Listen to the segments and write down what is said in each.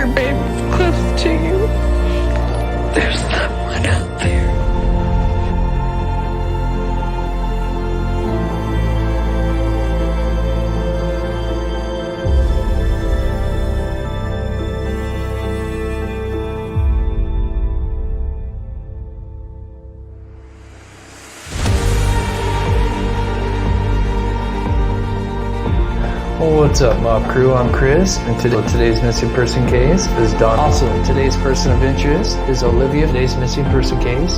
your baby's close to you. There's someone out there. What's up, Mob Crew? I'm Chris, and today's missing person case is Don. Also, today's person of interest is Olivia. Today's missing person case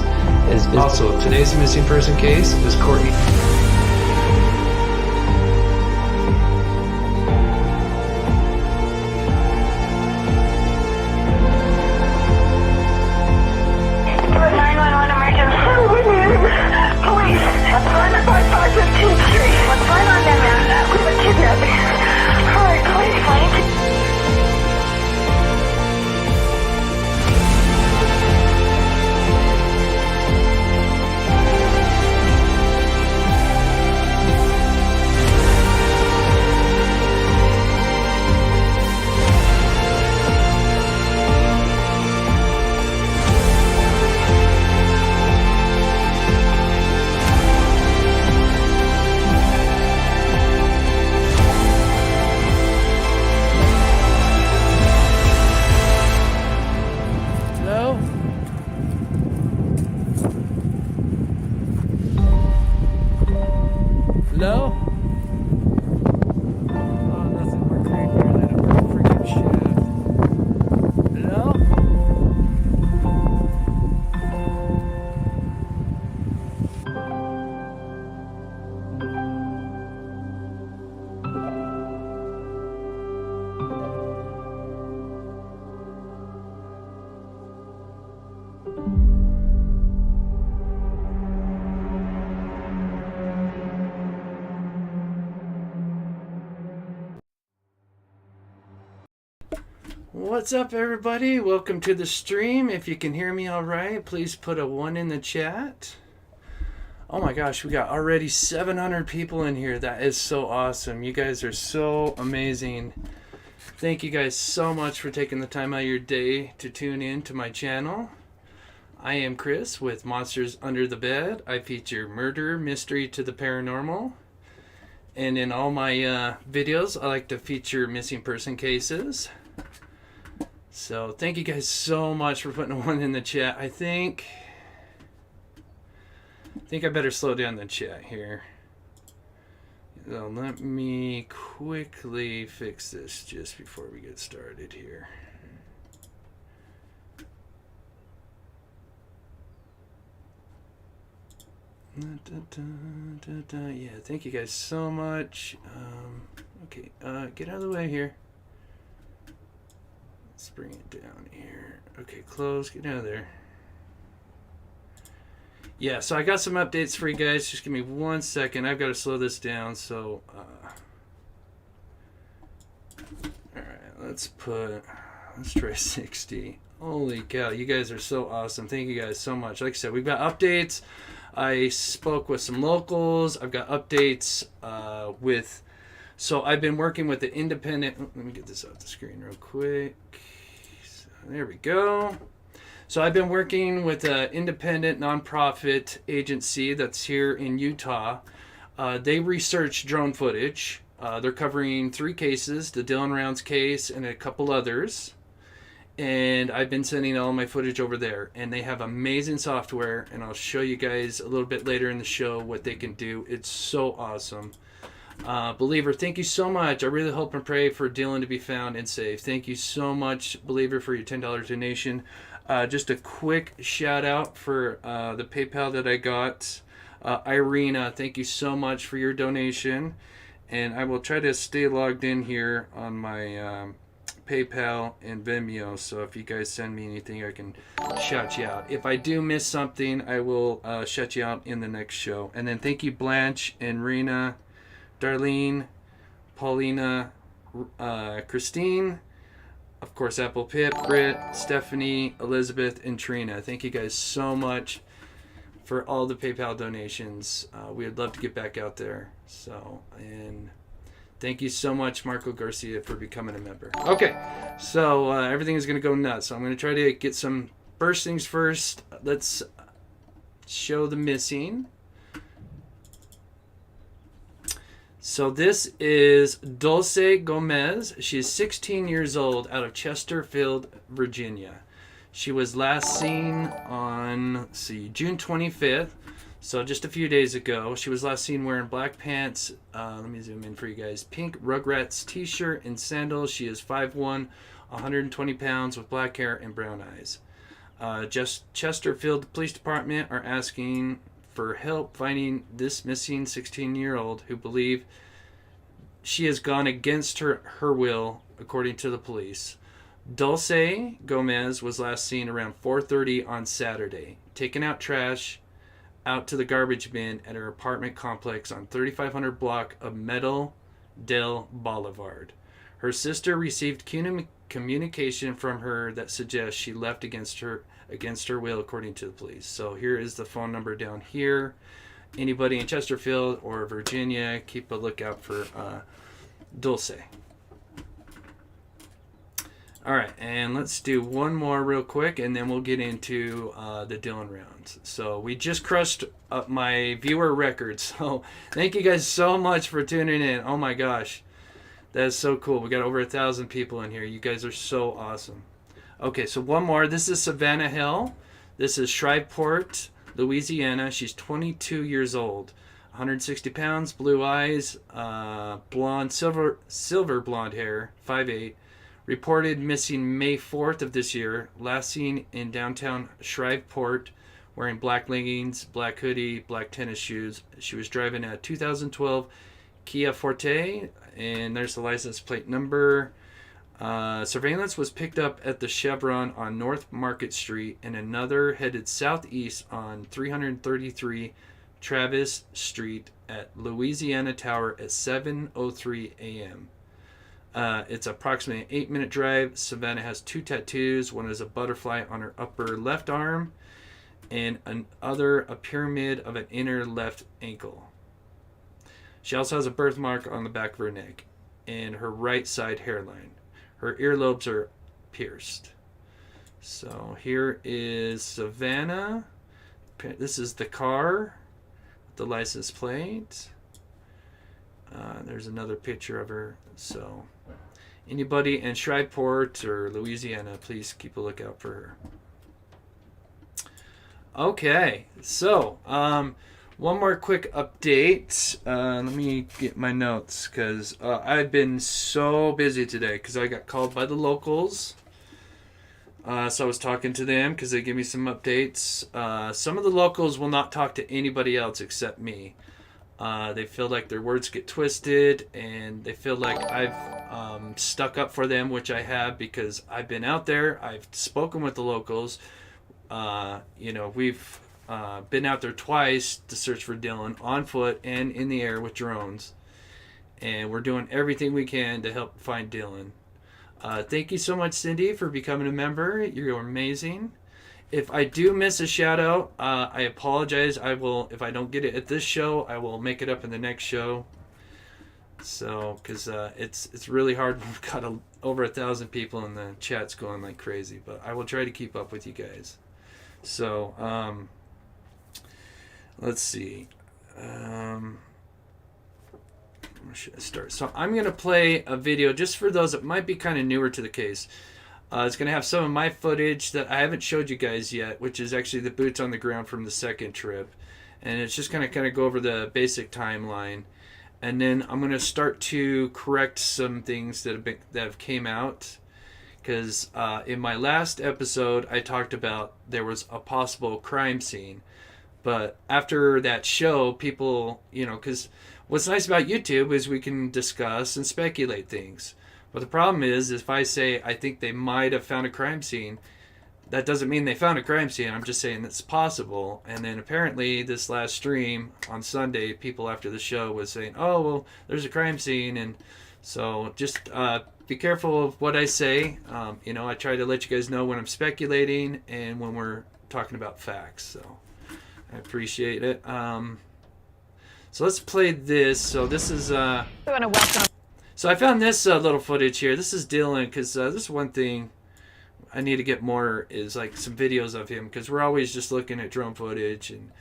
is Courtney. Police, what's going on by 515th Street? What's going on there, man? We were kidnapping. Alright, please, Frank. Hello? Oh, doesn't work right here. That freaking shaft. Hello? What's up, everybody? Welcome to the stream. If you can hear me all right, please put a 1 in the chat. Oh my gosh, we got already 700 people in here. That is so awesome. You guys are so amazing. Thank you guys so much for taking the time out of your day to tune in to my channel. I am Chris with Monsters Under the Bed. I feature murder, mystery to the paranormal. And in all my videos, I like to feature missing person cases. So thank you guys so much for putting a 1 in the chat. I think I better slow down the chat here. So let me quickly fix this just before we get started here. Yeah, thank you guys so much. Okay, get out of the way here. Let's bring it down here. Okay, close. Get out of there. Yeah, so I got some updates for you guys. Just give me 1 second. I've got to slow this down. So, alright, let's try 60. Holy cow, you guys are so awesome. Thank you guys so much. Like I said, we've got updates. I spoke with some locals. I've got updates so I've been working with the independent... Let me get this off the screen real quick. So there we go. So I've been working with an independent nonprofit agency that's here in Utah. They research drone footage. They're covering 3 cases, the Dylan Rounds case and a couple others. And I've been sending all my footage over there. And they have amazing software. And I'll show you guys a little bit later in the show what they can do. It's so awesome. Believer, thank you so much. I really hope and pray for Dylan to be found and safe. Thank you so much, Believer, for your $10 donation. Just a quick shout out for the PayPal that I got. Irina, thank you so much for your donation. And I will try to stay logged in here on my PayPal and Vimeo. So if you guys send me anything, I can shout you out. If I do miss something, I will shout you out in the next show. And then thank you, Blanche and Rena, Darlene, Paulina, Christine, of course, Apple Pip, Britt, Stephanie, Elizabeth, and Trina. Thank you guys so much for all the PayPal donations. We would love to get back out there. So, and Thank you so much, Marco Garcia, for becoming a member. Okay, so everything is going to go nuts. So I'm going to try to get some first things first. Let's show the missing. So this is Dulce Gomez. She is 16 years old, out of Chesterfield, Virginia. She was last seen on, let's see, June 25th. So just a few days ago. She was last seen wearing black pants. Let me zoom in for you guys. Pink Rugrats t-shirt and sandals. She is 5'1", 120 pounds, with black hair and brown eyes. Just Chesterfield Police Department are asking for help finding this missing 16-year-old who believe she has gone against her will, according to the police. Dulce Gomez was last seen around 4:30 on Saturday, taking out trash out to the garbage bin at her apartment complex on 3500 block of Metal del Boulevard. Her sister received communication from her that suggests she left against her will, according to the police. So here is the phone number down here. Anybody in Chesterfield or Virginia, keep a lookout for Dulce. All right, and let's do one more real quick, and then we'll get into the Dylan rounds. So we just crushed up my viewer record. So thank you guys so much for tuning in. Oh my gosh, that is so cool. We got over 1,000 people in here. You guys are so awesome. Okay, so one more. This is Savannah Hill. This is Shreveport, Louisiana. She's 22 years old, 160 pounds, blue eyes, blonde, silver blonde hair, 5'8". Reported missing May 4th of this year. Last seen in downtown Shreveport, wearing black leggings, black hoodie, black tennis shoes. She was driving a 2012 Kia Forte, and there's the license plate number. Surveillance was picked up at the Chevron on North Market Street, and another headed southeast on 333 Travis Street at Louisiana Tower at 7:03 a.m. It's approximately an 8-minute drive. Savannah has 2 tattoos. One is a butterfly on her upper left arm, and another a pyramid of an inner left ankle. She also has a birthmark on the back of her neck and her right side hairline. Her earlobes are pierced. So here is Savannah. This is the car, the license plate. There's another picture of her. So anybody in Shreveport or Louisiana, please keep a lookout for her. Okay, so one more quick update. Let me get my notes, because I've been so busy today because I got called by the locals. So I was talking to them because they give me some updates. Some of the locals will not talk to anybody else except me. They feel like their words get twisted, and they feel like I've stuck up for them, which I have, because I've been out there. I've spoken with the locals. We've been out there twice to search for Dylan, on foot and in the air with drones. And we're doing everything we can to help find Dylan. Thank you so much, Cindy, for becoming a member. You're amazing. If I do miss a shout out, I apologize. I will, if I don't get it at this show, I will make it up in the next show. So, because it's really hard. We've got over 1,000 people in the chat's going like crazy, but I will try to keep up with you guys. So, let's see. Where should I start? So I'm going to play a video just for those that might be kind of newer to the case. It's going to have some of my footage that I haven't showed you guys yet, which is actually the boots on the ground from the second trip. And it's just going to kind of go over the basic timeline. And then I'm going to start to correct some things that have came out. Because in my last episode, I talked about there was a possible crime scene. But after that show, people, because what's nice about YouTube is we can discuss and speculate things. But the problem is if I say I think they might have found a crime scene, that doesn't mean they found a crime scene. I'm just saying it's possible. And then apparently this last stream on Sunday, people after the show was saying, oh, well, there's a crime scene. And so just be careful of what I say. I try to let you guys know when I'm speculating and when we're talking about facts. So I appreciate it. So let's play this. So this is... We want to welcome. So I found this little footage here. This is Dylan, because this is one thing I need to get more is like some videos of him, because we're always just looking at drone footage and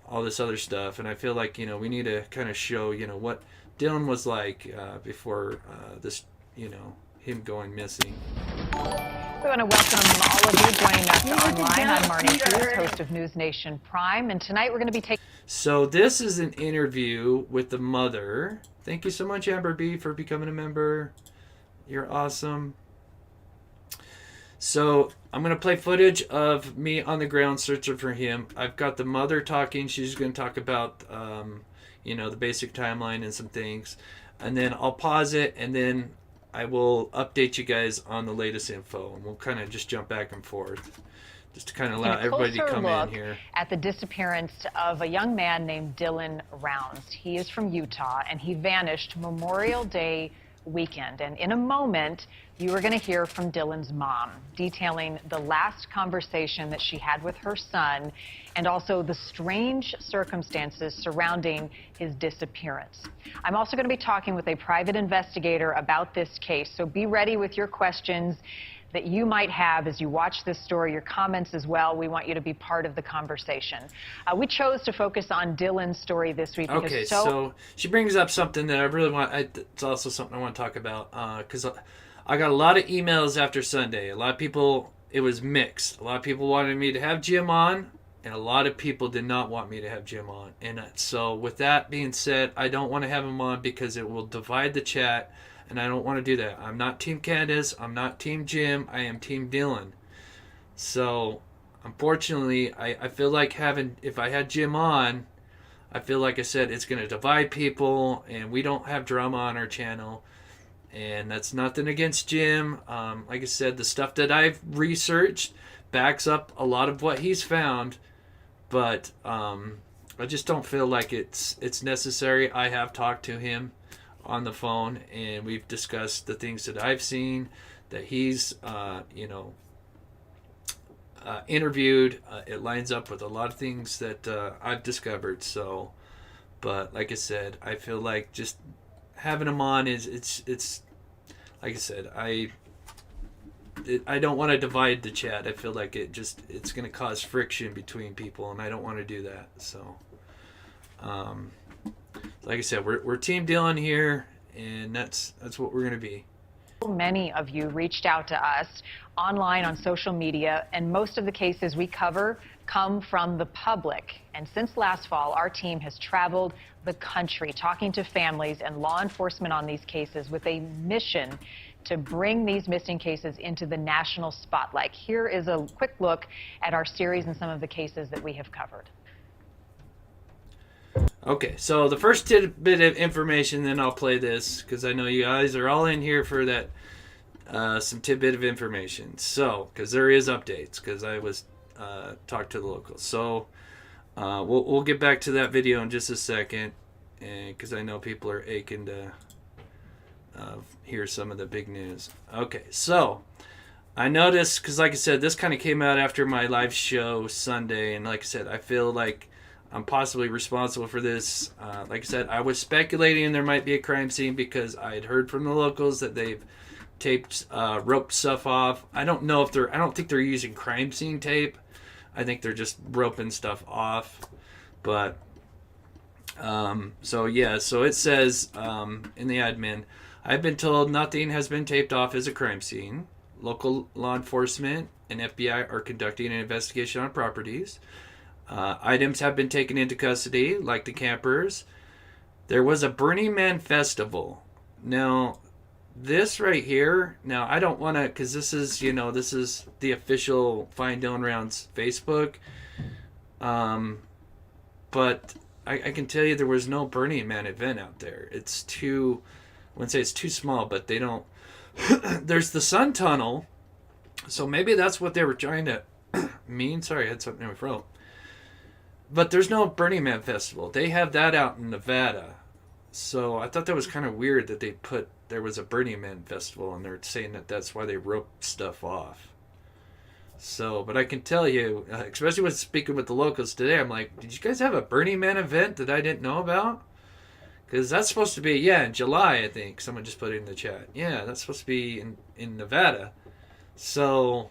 all this other stuff, and I feel like we need to kind of show what Dylan was like before this him going missing. We want to welcome all of you joining us online. I'm Marnie Cruz, host of News Nation Prime, and tonight we're going to be taking... So this is an interview with the mother. Thank you so much, Amber B, for becoming a member. You're awesome. So I'm going to play footage of me on the ground searching for him. I've got the mother talking. She's going to talk about, the basic timeline and some things. And then I'll pause it, and then I will update you guys on the latest info. And we'll kind of just jump back and forth, just to kind of allow everybody to come in here. At the disappearance of a young man named Dylan Rounds. He is from Utah, and he vanished Memorial Day weekend. And in a moment, you are going to hear from Dylan's mom, detailing the last conversation that she had with her son, and also the strange circumstances surrounding his disappearance. I'm also going to be talking with a private investigator about this case, so be ready with your questions that you might have as you watch this story, your comments as well. We want you to be part of the conversation. We chose to focus on Dylan's story this week. Okay, so she brings up something that I really want. It's also something I want to talk about, because I got a lot of emails after Sunday. A lot of people, it was mixed. A lot of people wanted me to have Jim on, and a lot of people did not want me to have Jim on. And so with that being said, I don't want to have him on because it will divide the chat. And I don't want to do that. I'm not Team Candace. I'm not Team Jim. I am Team Dylan. So, unfortunately, I feel like if I had Jim on, I feel like I said it's going to divide people, and we don't have drama on our channel. And that's nothing against Jim. Like I said, the stuff that I've researched backs up a lot of what he's found. But I just don't feel like it's necessary. I have talked to him on the phone, and we've discussed the things that I've seen, that he's interviewed. It lines up with a lot of things that I've discovered. So, but like I said, I feel like just having him on it's like I said, I don't want to divide the chat. I feel like it's going to cause friction between people, and I don't want to do that. So like I said, we're Team Dylan here, and that's what we're going to be. Many of you reached out to us online on social media, and most of the cases we cover come from the public. And since last fall, our team has traveled the country talking to families and law enforcement on these cases with a mission to bring these missing cases into the national spotlight. Here is a quick look at our series and some of the cases that we have covered. Okay, so the first tidbit of information, then I'll play this, because I know you guys are all in here for that, some tidbit of information. So, because there is updates, because I was talked to the locals. So, we'll get back to that video in just a second, because I know people are aching to hear some of the big news. Okay, so I noticed, because like I said, this kind of came out after my live show Sunday, and like I said, I feel like I'm possibly responsible for this. Like I said, I was speculating there might be a crime scene because I had heard from the locals that they've taped, roped stuff off. I don't think they're using crime scene tape. I think they're just roping stuff off. But, so it says in the admin, I've been told nothing has been taped off as a crime scene. Local law enforcement and FBI are conducting an investigation on properties. Items have been taken into custody, like the campers. There was a Burning Man festival. Now, this right here, now I don't want to, because this is the official Find Dylan Rounds Facebook. But I can tell you there was no Burning Man event out there. It's too, I wouldn't say it's too small, but they don't, there's the Sun Tunnel. So maybe that's what they were trying to mean. Sorry, I had something in my throat. But there's no Burning Man festival. They have that out in Nevada. So I thought that was kind of weird that there was a Burning Man festival, and they're saying that that's why they roped stuff off. So, but I can tell you, especially with speaking with the locals today, I'm like, did you guys have a Burning Man event that I didn't know about? Because that's supposed to be, in July, I think. Someone just put it in the chat. Yeah, that's supposed to be in Nevada. So,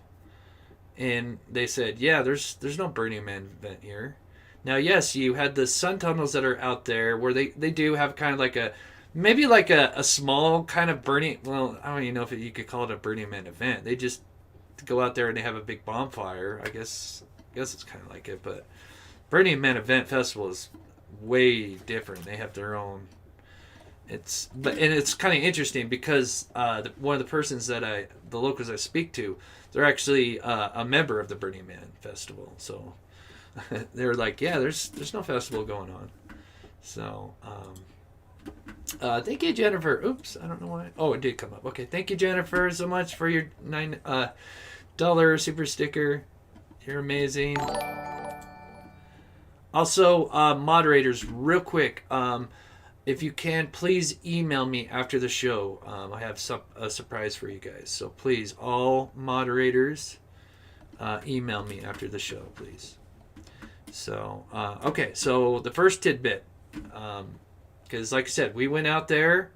and they said, yeah, there's no Burning Man event here. Now, yes, you had the sun tunnels that are out there where they do have kind of like maybe like a small kind of burning, well, I don't even know if you could call it a Burning Man event. They just go out there and they have a big bonfire. I guess it's kind of like it, but Burning Man event festival is way different. They have their own. It's kind of interesting because one of the persons the locals I speak to, they're actually a member of the Burning Man festival. So they're like, yeah, there's no festival going on. So thank you, Jennifer. Oops, I don't know why. Oh, it did come up. Okay, thank you, Jennifer, so much for your $9 super sticker. You're amazing. Also, moderators, real quick, if you can, please email me after the show. I have a surprise for you guys. So please, all moderators, email me after the show, please. So, okay, so the first tidbit, because like I said, we went out there.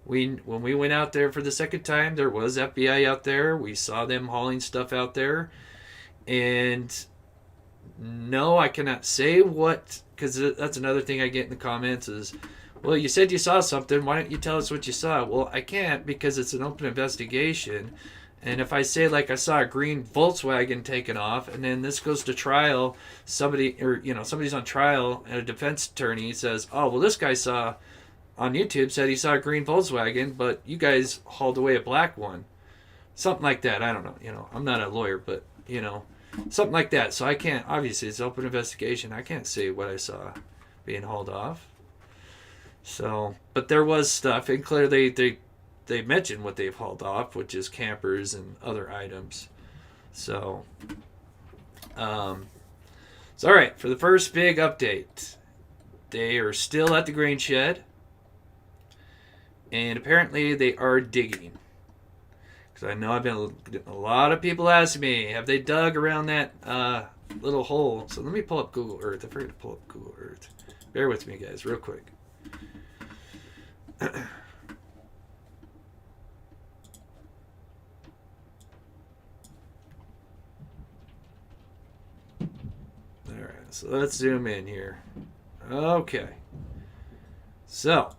When we went out there for the second time, there was FBI out there. We saw them hauling stuff out there. And no, I cannot say what, because that's another thing I get in the comments is, well, you said you saw something. Why don't you tell us what you saw? Well, I can't because it's an open investigation. And if I say, like, I saw a green Volkswagen taken off, and then this goes to trial, somebody's on trial, and a defense attorney says, oh, well, this guy said he saw a green Volkswagen, but you guys hauled away a black one. Something like that. I don't know. I'm not a lawyer, but, something like that. So I can't, obviously, it's open investigation. I can't say what I saw being hauled off. So, but there was stuff, and clearly they mentioned what they've hauled off, which is campers and other items. So, all right, for the first big update, they are still at the grain shed, and apparently they are digging. Because I know I've been getting a lot of people asking me, have they dug around that little hole? So let me pull up Google Earth. I forgot to pull up Google Earth. Bear with me, guys, real quick. Alright, so let's zoom in here. Okay. So,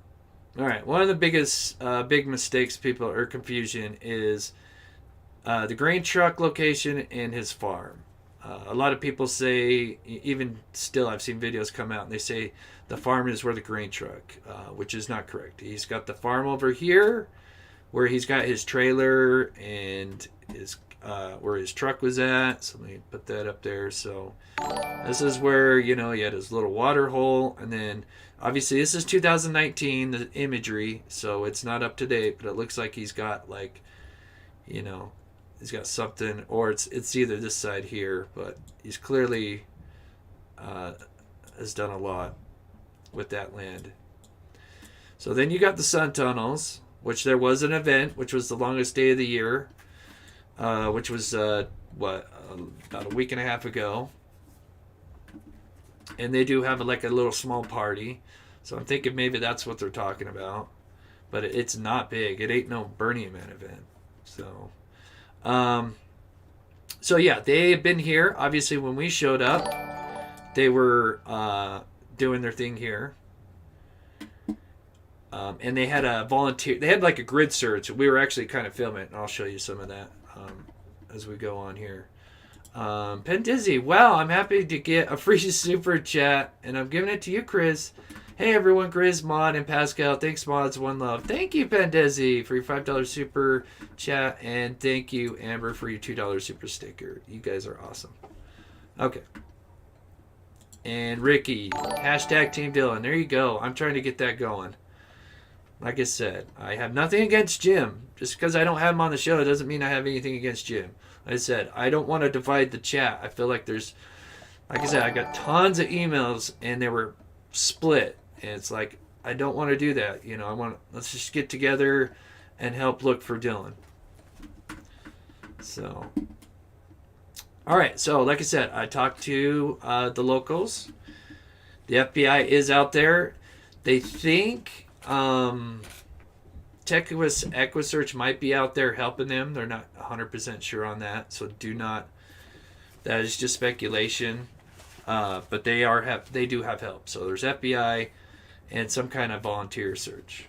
alright, one of the biggest big mistakes people or confusion is the grain truck location and his farm. A lot of people say, even still I've seen videos come out and they say the farm is where the grain truck, which is not correct. He's got the farm over here where he's got his trailer and his where his truck was at. So let me put that up there. So this is where, he had his little water hole, and then obviously this is 2019, the imagery, so it's not up to date, but it looks like he's got he's got something, or it's either this side here, but he's clearly has done a lot with that land. So then you got the sun tunnels, which there was an event, which was the longest day of the year, which was about a week and a half ago. And they do have a little small party, so I'm thinking maybe that's what they're talking about. But it's not big. It ain't no Burning Man event. So, yeah, they have been here. Obviously, when we showed up, they were doing their thing here. And they had a volunteer. They had like a grid search. We were actually kind of filming it, and I'll show you some of that as we go on here. Pen Dizzy, wow, I'm happy to get a free super chat, and I'm giving it to you, Chris. Hey everyone, Grizz, Mod, and Pascal. Thanks, Mods. One love. Thank you, Pen Dizzy, for your $5 super chat, and thank you, Amber, for your $2 super sticker. You guys are awesome. Okay. And Ricky, hashtag Team Dylan. There you go. I'm trying to get that going. Like I said, I have nothing against Jim. Just because I don't have him on the show doesn't mean I have anything against Jim. Like I said, I don't want to divide the chat. I feel like there's, like I said, I got tons of emails and they were split. And it's like, I don't want to do that. Let's just get together and help look for Dylan. So, all right. So, like I said, I talked to the locals. The FBI is out there. They think Texas EquiSearch might be out there helping them. They're not 100% sure on that, so do not. That is just speculation. But they do have help. So there's FBI and some kind of volunteer search.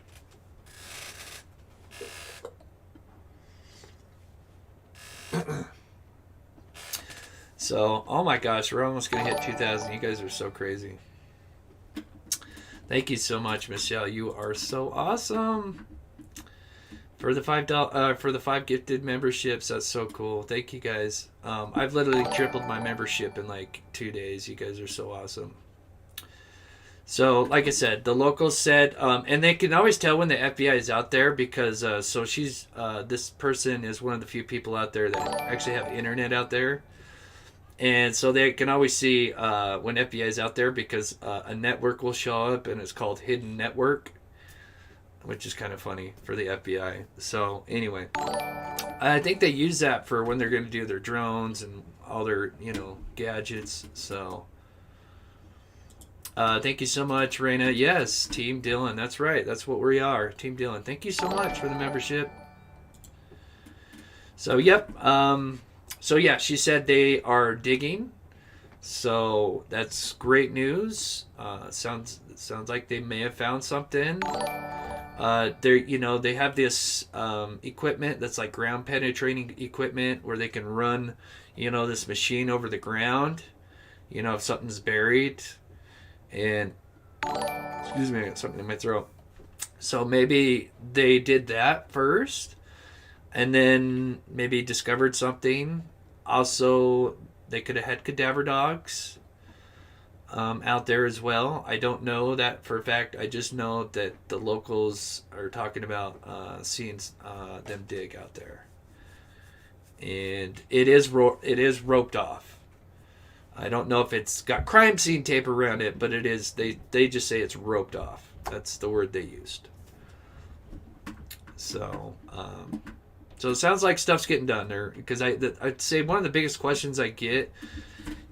So, oh my gosh, we're almost going to hit 2,000. You guys are so crazy. Thank you so much, Michelle. You are so awesome. For the $5 gifted memberships, that's so cool. Thank you guys. I've literally tripled my membership in like 2 days. You guys are so awesome. So, like I said, the locals said, and they can always tell when the FBI is out there because this person is one of the few people out there that actually have internet out there. And so they can always see when FBI is out there because a network will show up and it's called Hidden Network, which is kind of funny for the FBI. So anyway, I think they use that for when they're going to do their drones and all their, gadgets. So thank you so much, Raina. Yes, Team Dylan. That's right. That's what we are. Team Dylan. Thank you so much for the membership. So, yep. So yeah, she said they are digging. So that's great news. Sounds like they may have found something. They have this equipment that's like ground penetrating equipment where they can run, this machine over the ground, if something's buried. And excuse me, I got something in my throat. So maybe they did that first, and then maybe discovered something. Also, they could have had cadaver dogs out there as well. I don't know that for a fact. I just know that the locals are talking about seeing them dig out there, and it is roped off. I don't know if it's got crime scene tape around it, but it is. They just say it's roped off. That's the word they used. So. So it sounds like stuff's getting done there, because I'd say one of the biggest questions I get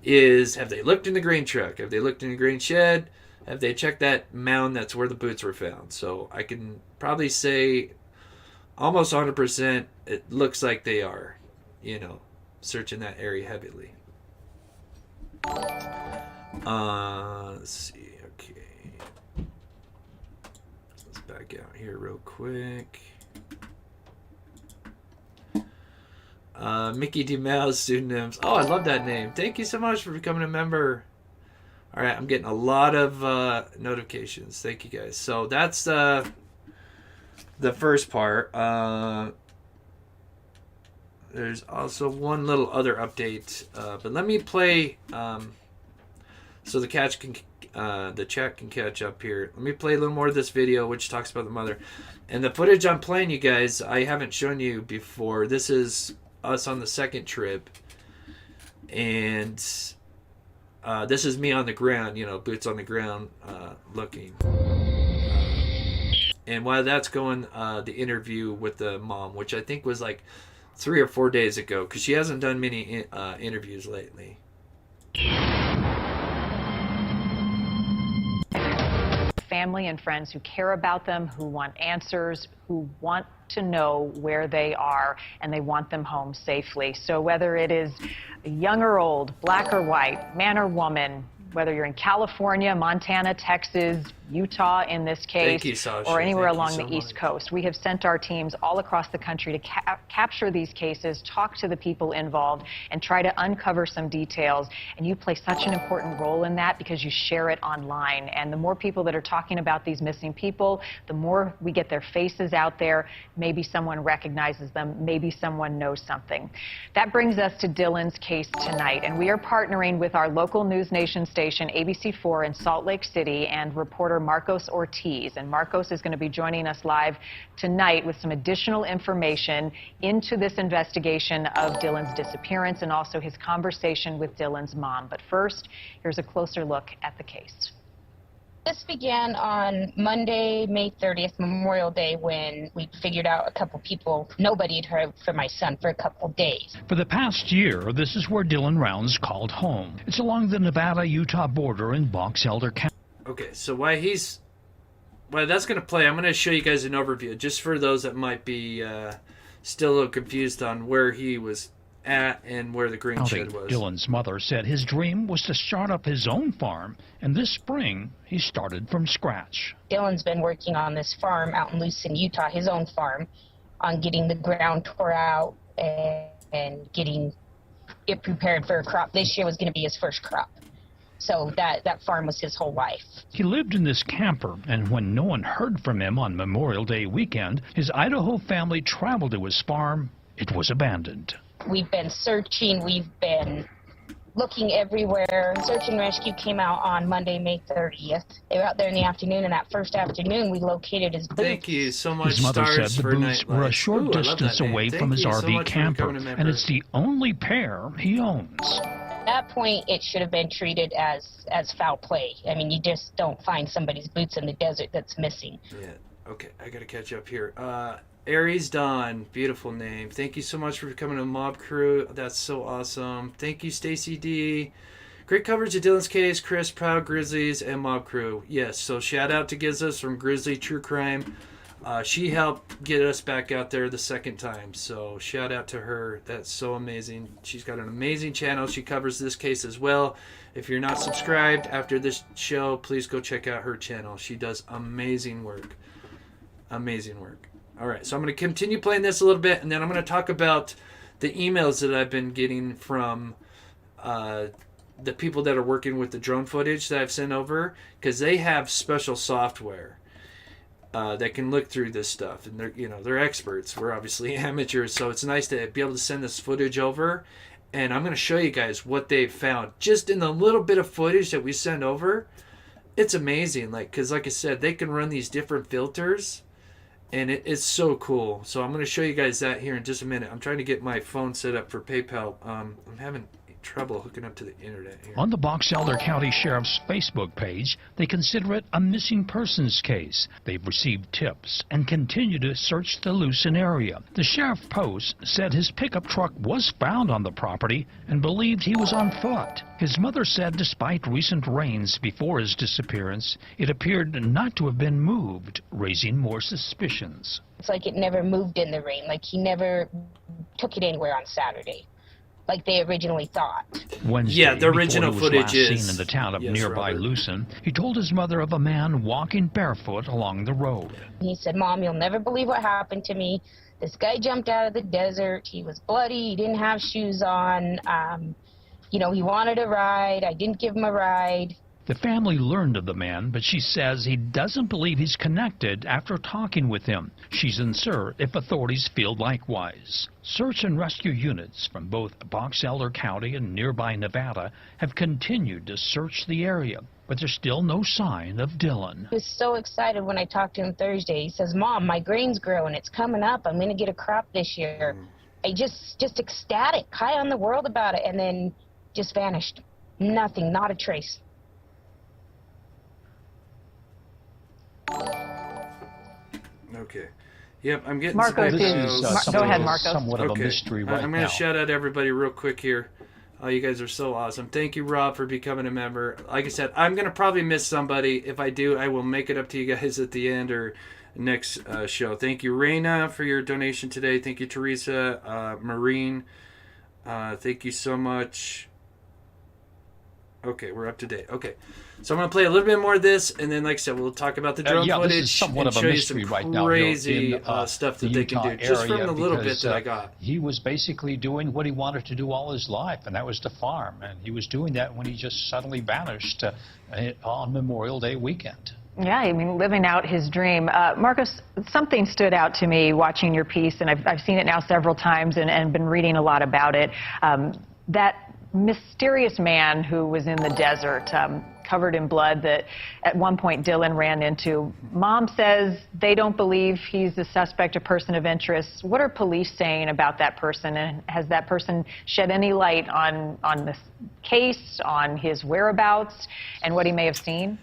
is, have they looked in the grain truck? Have they looked in the grain shed? Have they checked that mound that's where the boots were found? So I can probably say almost 100% it looks like they are, searching that area heavily. Let's see. Okay. Let's back out here real quick. Mickey D. Mouse pseudonyms. Oh, I love that name. Thank you so much for becoming a member. All right, I'm getting a lot of notifications. Thank you guys. So that's the first part. There's also one little other update, but let me play so the chat can catch up here. Let me play a little more of this video, which talks about the mother. And the footage I'm playing, you guys, I haven't shown you before. This is us on the second trip, and this is me on the ground, boots on the ground, looking. And while that's going, the interview with the mom, which I think was like 3 or 4 days ago, because she hasn't done many interviews lately. Family and friends who care about them, who want answers, who want to know where they are, and they want them home safely. So whether it is young or old, black or white, man or woman, whether you're in California, Montana, Texas, Utah in this case, you, Sasha. or anywhere Thank along you so the East much. Coast. We have sent our teams all across the country to capture these cases, talk to the people involved, and try to uncover some details. And you play such an important role in that because you share it online. And the more people that are talking about these missing people, the more we get their faces out there. Maybe someone recognizes them, maybe someone knows something. That brings us to Dylan's case tonight. And we are partnering with our local News Nation station, ABC4 in Salt Lake City, and reporter Marcos Ortiz. And Marcos is going to be joining us live tonight with some additional information into this investigation of Dylan's disappearance and also his conversation with Dylan's mom. But first, here's a closer look at the case. This began on Monday, May 30th, Memorial Day, when we figured out a couple people, nobody had heard from my son for a couple days. For the past year, this is where Dylan Rounds called home. It's along the Nevada-Utah border in Box Elder County. Okay, so while he's while that's going to play, I'm going to show you guys an overview, just for those that might be still a little confused on where he was at and where the grain shed was. Dylan's mother said his dream was to start up his own farm, and this spring he started from scratch. Dylan's been working on this farm out in Lucin, Utah, his own farm, on getting the ground tore out and getting it prepared for a crop. This year was going to be his first crop. So that farm was his whole life. He lived in this camper, and when no one heard from him on Memorial Day weekend, his Idaho family traveled to his farm. It was abandoned. We've been searching, we've been looking everywhere. Search and rescue came out on Monday, May 30th. They were out there in the afternoon, and that first afternoon we located his boots. Thank you so much, His mother said Stars the for boots were a Nightlights. short Ooh, I love distance that name. away Thank from his you so RV much for camper, becoming a member. and it's the only pair he owns. At that point, it should have been treated as foul play. I mean, you just don't find somebody's boots in the desert that's missing. Yeah. Okay, I got to catch up here. Aries Dawn, beautiful name. Thank you so much for becoming a mob crew. That's so awesome. Thank you, Stacy D. Great coverage of Dylan's case, Chris, Proud Grizzlies, and Mob Crew. Yes, so shout out to Gizas from Grizzly True Crime. She helped get us back out there the second time, so shout out to her. That's so amazing. She's got an amazing channel. She covers this case as well. If you're not subscribed after this show, please go check out her channel. She does amazing work. Amazing work. All right, so I'm going to continue playing this a little bit, and then I'm going to talk about the emails that I've been getting from the people that are working with the drone footage that I've sent over, because they have special software that can look through this stuff, and they're experts. We're obviously amateurs, so it's nice to be able to send this footage over, and I'm going to show you guys what they've found just in the little bit of footage that we send over. It's amazing, because like I said, they can run these different filters, and it's so cool. So I'm going to show you guys that here in just a minute. I'm trying to get my phone set up for PayPal. I'm having trouble hooking up to the internet here. On the Box Elder County Sheriff's Facebook page, they consider it a missing persons case. They've received tips and continue to search the Lucin area. The sheriff post said his pickup truck was found on the property and believed he was on foot. His mother said despite recent rains before his disappearance, it appeared not to have been moved, raising more suspicions. It's like it never moved in the rain, like he never took it anywhere on Saturday, like they originally thought. Wednesday, yeah, the original before he was footage last is seen in the town of yes, nearby Robert. Lucin, he told his mother of a man walking barefoot along the road. He said, "Mom, you'll never believe what happened to me. This guy jumped out of the desert. He was bloody. He didn't have shoes on. He wanted a ride. I didn't give him a ride." The family learned of the man, but she says he doesn't believe he's connected after talking with him. She's unsure if authorities feel likewise. Search and rescue units from both Box Elder County and nearby Nevada have continued to search the area, but there's still no sign of Dylan. He was so excited when I talked to him Thursday. He says, "Mom, my grain's growing. It's coming up. I'm going to get a crop this year." I just ecstatic, high on the world about it, and then just vanished. Nothing, not a trace. Okay. Yep, I'm getting Marco, some this emails. is, go ahead, Marcos. Somewhat of a Okay. mystery right I'm now. going to shout out everybody real quick here. Oh, you guys are so awesome. Thank you, Rob, for becoming a member. Like I said, I'm going to probably miss somebody. If I do, I will make it up to you guys at the end or next show. Thank you, Raina, for your donation today. Thank you, Teresa, Marine. Thank you so much. Okay, we're up to date. Okay, so I'm going to play a little bit more of this, and then, like I said, we'll talk about the drone This footage is somewhat and of a show you mystery some right now. crazy in, stuff that the they can Utah do, just from area the little bit because, that I got. He was basically doing what he wanted to do all his life, and that was to farm. And he was doing that when he just suddenly vanished on Memorial Day weekend. Yeah, I mean, living out his dream. Marcos, something stood out to me watching your piece, and I've seen it now several times and been reading a lot about it. That mysterious man who was in the desert, covered in blood, that at one point Dylan ran into. Mom says they don't believe he's a suspect, a person of interest. What are police saying about that person, and has that person shed any light on this case, on his whereabouts, and what he may have seen?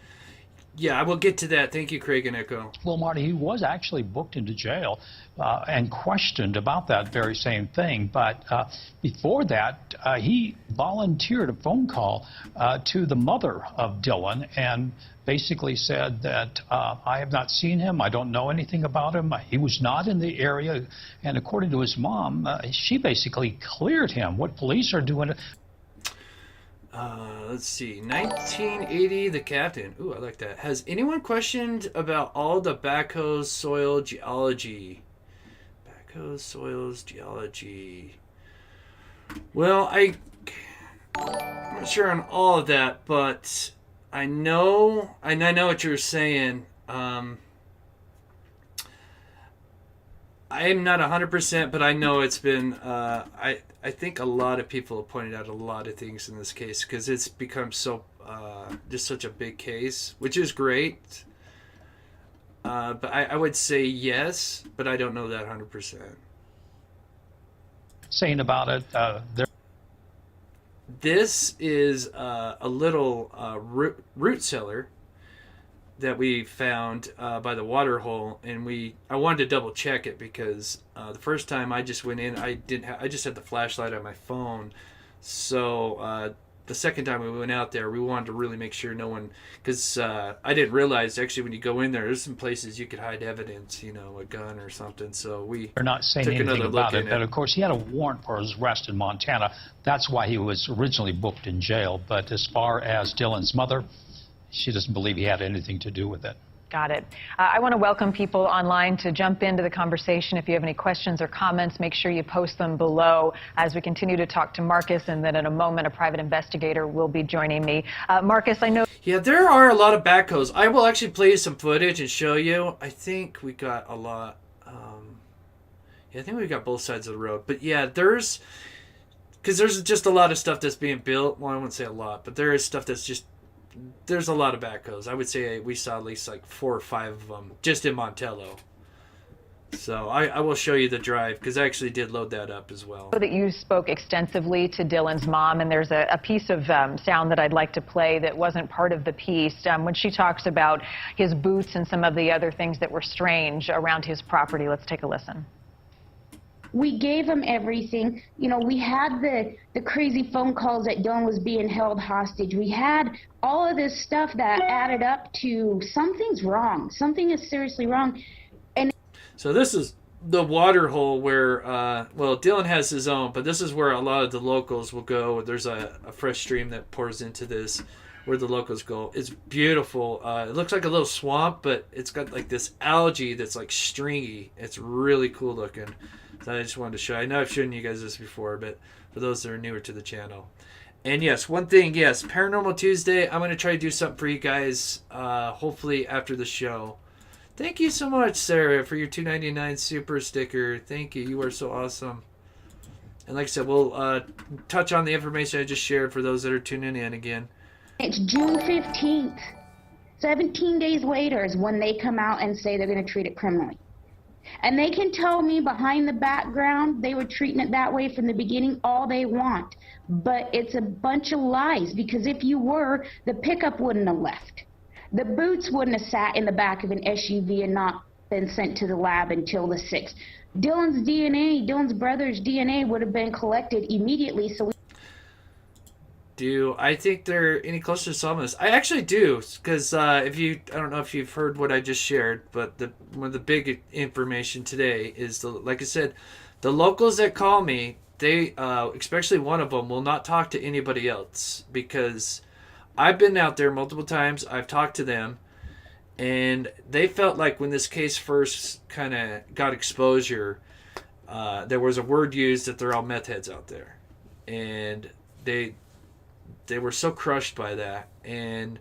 Yeah, I will get to that. Thank you, Craig and Echo. Well, Marty, he was actually booked into jail and questioned about that very same thing. But before that, he volunteered a phone call to the mother of Dylan and basically said that I have not seen him. I don't know anything about him. He was not in the area. And according to his mom, she basically cleared him. What police are doing... Let's see. 1980, the captain. Ooh, I like that. Has anyone questioned about all the backhoes, soil, geology? Backhoes, soils, geology. Well, I'm not sure on all of that, but I know what you're saying. I am not 100%, but I know it's been. I think a lot of people have pointed out a lot of things in this case because it's become so just such a big case, which is great. But I would say yes, but I don't know that 100%. saying about it. This is a little root cellar that we found by the water hole, and I wanted to double check it because the first time I just went in, I just had the flashlight on my phone. So the second time we went out there, we wanted to really make sure no one, because I didn't realize actually when you go in there, there's some places you could hide evidence, a gun or something. So They're not saying anything about it, but of course he had a warrant for his arrest in Montana. That's why he was originally booked in jail. But as far as Dylan's mother, she doesn't believe he had anything to do with it. Got it. I want to welcome people online to jump into the conversation. If you have any questions or comments, make sure you post them below as we continue to talk to Marcus, and then in a moment a private investigator will be joining me. Marcus, I know... Yeah, there are a lot of backhoes. I will actually play you some footage and show you. I think we got a lot. Yeah, I think we got both sides of the road. But yeah, because there's just a lot of stuff that's being built. Well, I wouldn't say a lot, but there is stuff that's just... There's a lot of backhoes. I would say we saw at least like 4 or 5 of them just in Montello. So I will show you the drive because I actually did load that up as well. That you spoke extensively to Dylan's mom, and there's a piece of sound that I'd like to play that wasn't part of the piece when she talks about his boots and some of the other things that were strange around his property. Let's take a listen. We gave him everything. We had the crazy phone calls that Dylan was being held hostage. We had all of this stuff that added up to something's wrong. Something is seriously wrong. And so this is the water hole where, Dylan has his own, but this is where a lot of the locals will go. There's a fresh stream that pours into this where the locals go. It's beautiful. It looks like a little swamp, but it's got like this algae that's like stringy. It's really cool looking. So I just wanted to show. I know I've shown you guys this before, but for those that are newer to the channel. And yes, one thing, yes, Paranormal Tuesday, I'm going to try to do something for you guys, hopefully after the show. Thank you so much, Sarah, for your $2.99 super sticker. Thank you. You are so awesome. And like I said, we'll touch on the information I just shared for those that are tuning in again. it's June 15th. 17 days later is when they come out and say they're going to treat it criminally. And they can tell me behind the background they were treating it that way from the beginning all they want. But it's a bunch of lies, because if you were, the pickup wouldn't have left. The boots wouldn't have sat in the back of an SUV and not been sent to the lab until the 6th. Dylan's brother's DNA would have been collected immediately. So do I think they're any closer to solving this? I actually do, because I don't know if you've heard what I just shared, but one of the big information today is, like I said, the locals that call me, they, especially one of them, will not talk to anybody else, because I've been out there multiple times, I've talked to them, and they felt like when this case first kind of got exposure, there was a word used that they're all meth heads out there, and they were so crushed by that. And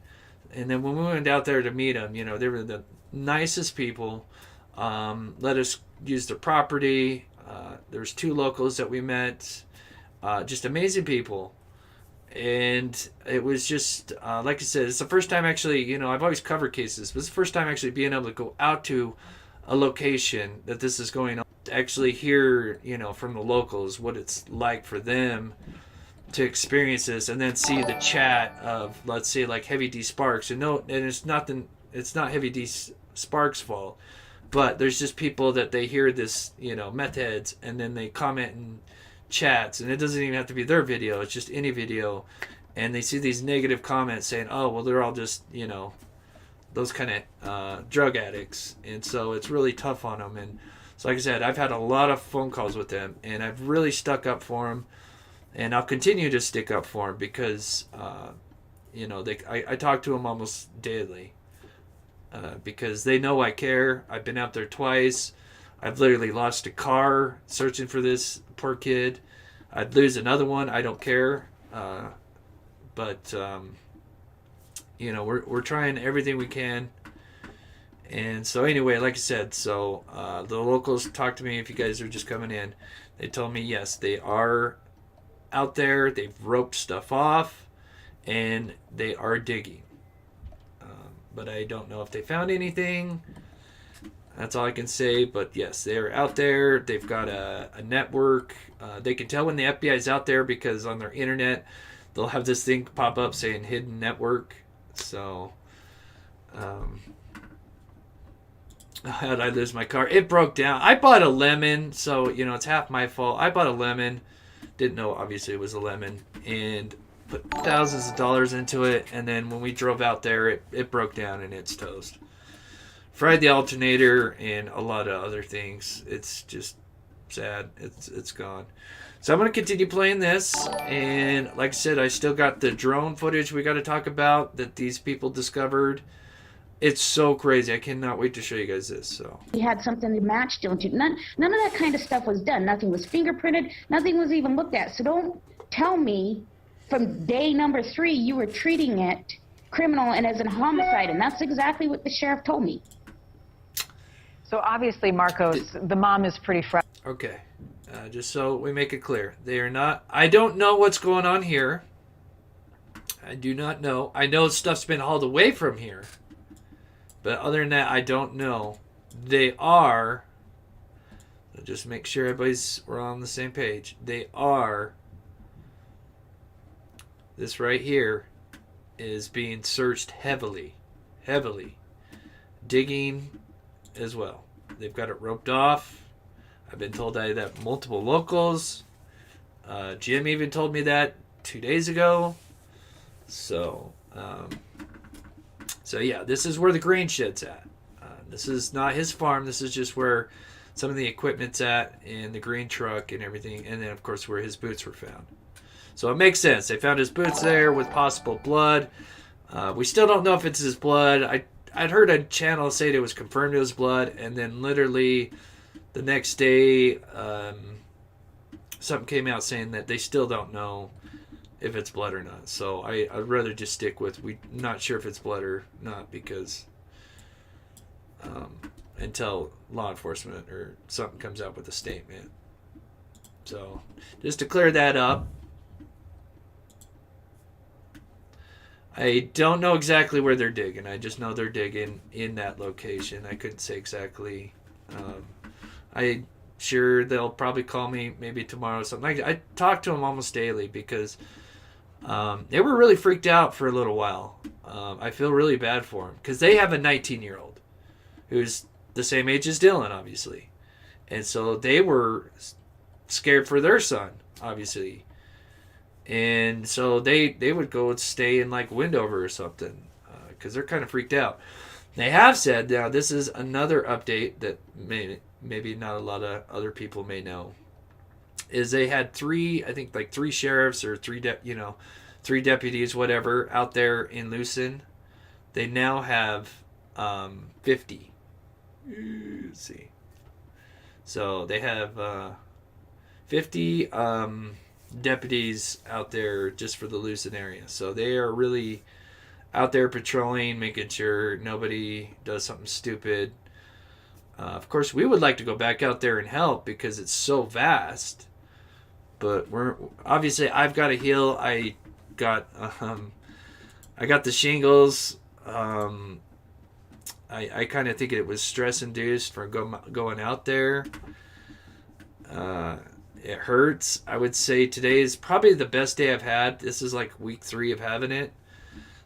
then when we went out there to meet them, they were the nicest people. Let us use their property. There's 2 locals that we met, just amazing people. And it was just, like I said, it's the first time actually, I've always covered cases, but it's the first time actually being able to go out to a location that this is going on, to actually hear, from the locals what it's like for them to experience this, and then see the chat of, let's say, like Heavy D Sparks, and it's nothing it's not Heavy D Sparks' fault, but there's just people that they hear this, meth heads, and then they comment in chats, and it doesn't even have to be their video, it's just any video, and they see these negative comments saying, oh, well, they're all just, those kind of drug addicts, and so it's really tough on them. And so, like I said, I've had a lot of phone calls with them, and I've really stuck up for them, and I'll continue to stick up for them because, I talk to them almost daily because they know I care. I've been out there twice. I've literally lost a car searching for this poor kid. I'd lose another one. I don't care. But we're trying everything we can. And so anyway, like I said, so the locals talked to me. If you guys are just coming in, they told me, yes, they are out there. They've roped stuff off, and they are digging. But I don't know if they found anything. That's all I can say. But yes, they are out there. They've got a network. They can tell when the FBI is out there because on their internet, they'll have this thing pop up saying hidden network. So, how did I lose my car? It broke down. I bought a lemon, so, it's half my fault. I bought a lemon. Didn't know, obviously, it was a lemon. And put thousands of dollars into it. And then when we drove out there, it broke down and it's toast. Fried the alternator and a lot of other things. It's just sad. It's gone. So I'm going to continue playing this. And like I said, I still got the drone footage we got to talk about that these people discovered. It's so crazy. I cannot wait to show you guys this. So He had something to match Dylan to. None of that kind of stuff was done. Nothing was fingerprinted. Nothing was even looked at. So don't tell me from day number 3 you were treating it criminal and as a homicide. And that's exactly what the sheriff told me. So obviously, Marcos, the mom is pretty frustrated. Okay. Just so we make it clear. They are not... I don't know what's going on here. I do not know. I know stuff's been hauled away from here. But other than that, I don't know. They are... Just make sure we're on the same page. They are... This right here is being searched heavily. Heavily. Digging as well. They've got it roped off. I've been told that multiple locals. Jim even told me that 2 days ago. So yeah, this is where the grain shed's at. This is not his farm. This is just where some of the equipment's at and the green truck and everything. And then, of course, where his boots were found. So it makes sense. They found his boots there with possible blood. We still don't know if it's his blood. I'd heard a channel say it was confirmed it was blood. And then literally the next day, something came out saying that they still don't know if it's blood or not. So I'd rather just stick with we're not sure if it's blood or not because until law enforcement or something comes out with a statement. So just to clear that up. I don't know exactly where they're digging. I just know they're digging in that location. I couldn't say exactly. I'm sure they'll probably call me maybe tomorrow or something. I talk to them almost daily because they were really freaked out for a little while. I feel really bad for them because they have a 19-year-old who's the same age as Dylan, obviously. And so they were scared for their son, obviously. And so they would go and stay in like Windover or something because they're kind of freaked out. They have said, now this is another update that maybe not a lot of other people may know, is they had three sheriffs or three deputies, whatever, out there in Lucin. They now have 50. Let's see. So they have 50 deputies out there just for the Lucin area. So they are really out there patrolling, making sure nobody does something stupid. Of course, we would like to go back out there and help because it's so vast. But obviously I've got to heal. I got the shingles. I kind of think it was stress induced for going out there. It hurts. I would say today is probably the best day I've had. This is like week 3 of having it.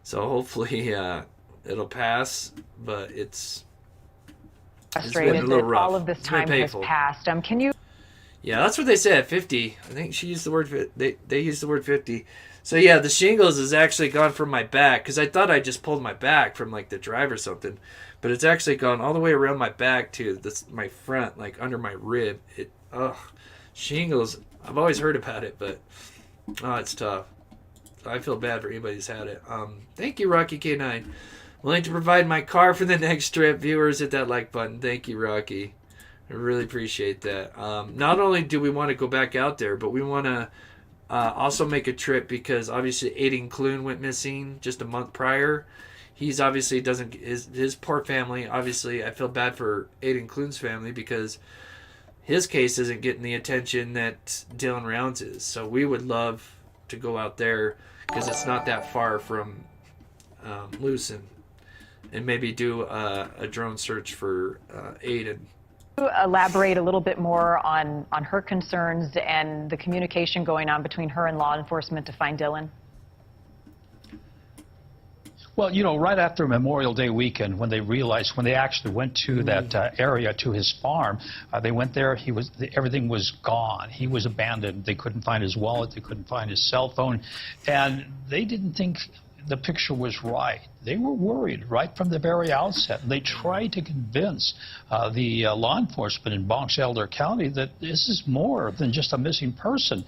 So hopefully it'll pass, but it's been Frustrated a little that rough. all of this It's been time has painful. passed. Can you? Yeah, that's what they said at 50. I think she used the word. They used the word 50. So yeah, the shingles has actually gone from my back because I thought I just pulled my back from like the drive or something, but it's actually gone all the way around my back to my front, like under my rib. Shingles. I've always heard about it, but it's tough. I feel bad for anybody who's had it. Thank you, Rocky K9. Willing to provide my car for the next trip. Viewers, hit that like button. Thank you, Rocky. I really appreciate that. Not only do we want to go back out there, but we want to also make a trip because obviously Aiden Clune went missing just a month prior. He's obviously doesn't his poor family. Obviously, I feel bad for Aiden Clune's family because his case isn't getting the attention that Dylan Rounds is. So we would love to go out there because it's not that far from Lucin, and maybe do a drone search for Aiden. Elaborate a little bit more on her concerns and the communication going on between her and law enforcement to find Dylan? Well, right after Memorial Day weekend, when they actually went to that area, to his farm, they went there. Everything was gone. He was abandoned. They couldn't find his wallet. They couldn't find his cell phone, and they didn't think the picture was right. They were worried right from the very outset. They tried to convince the law enforcement in Bronx Elder County that this is more than just a missing person.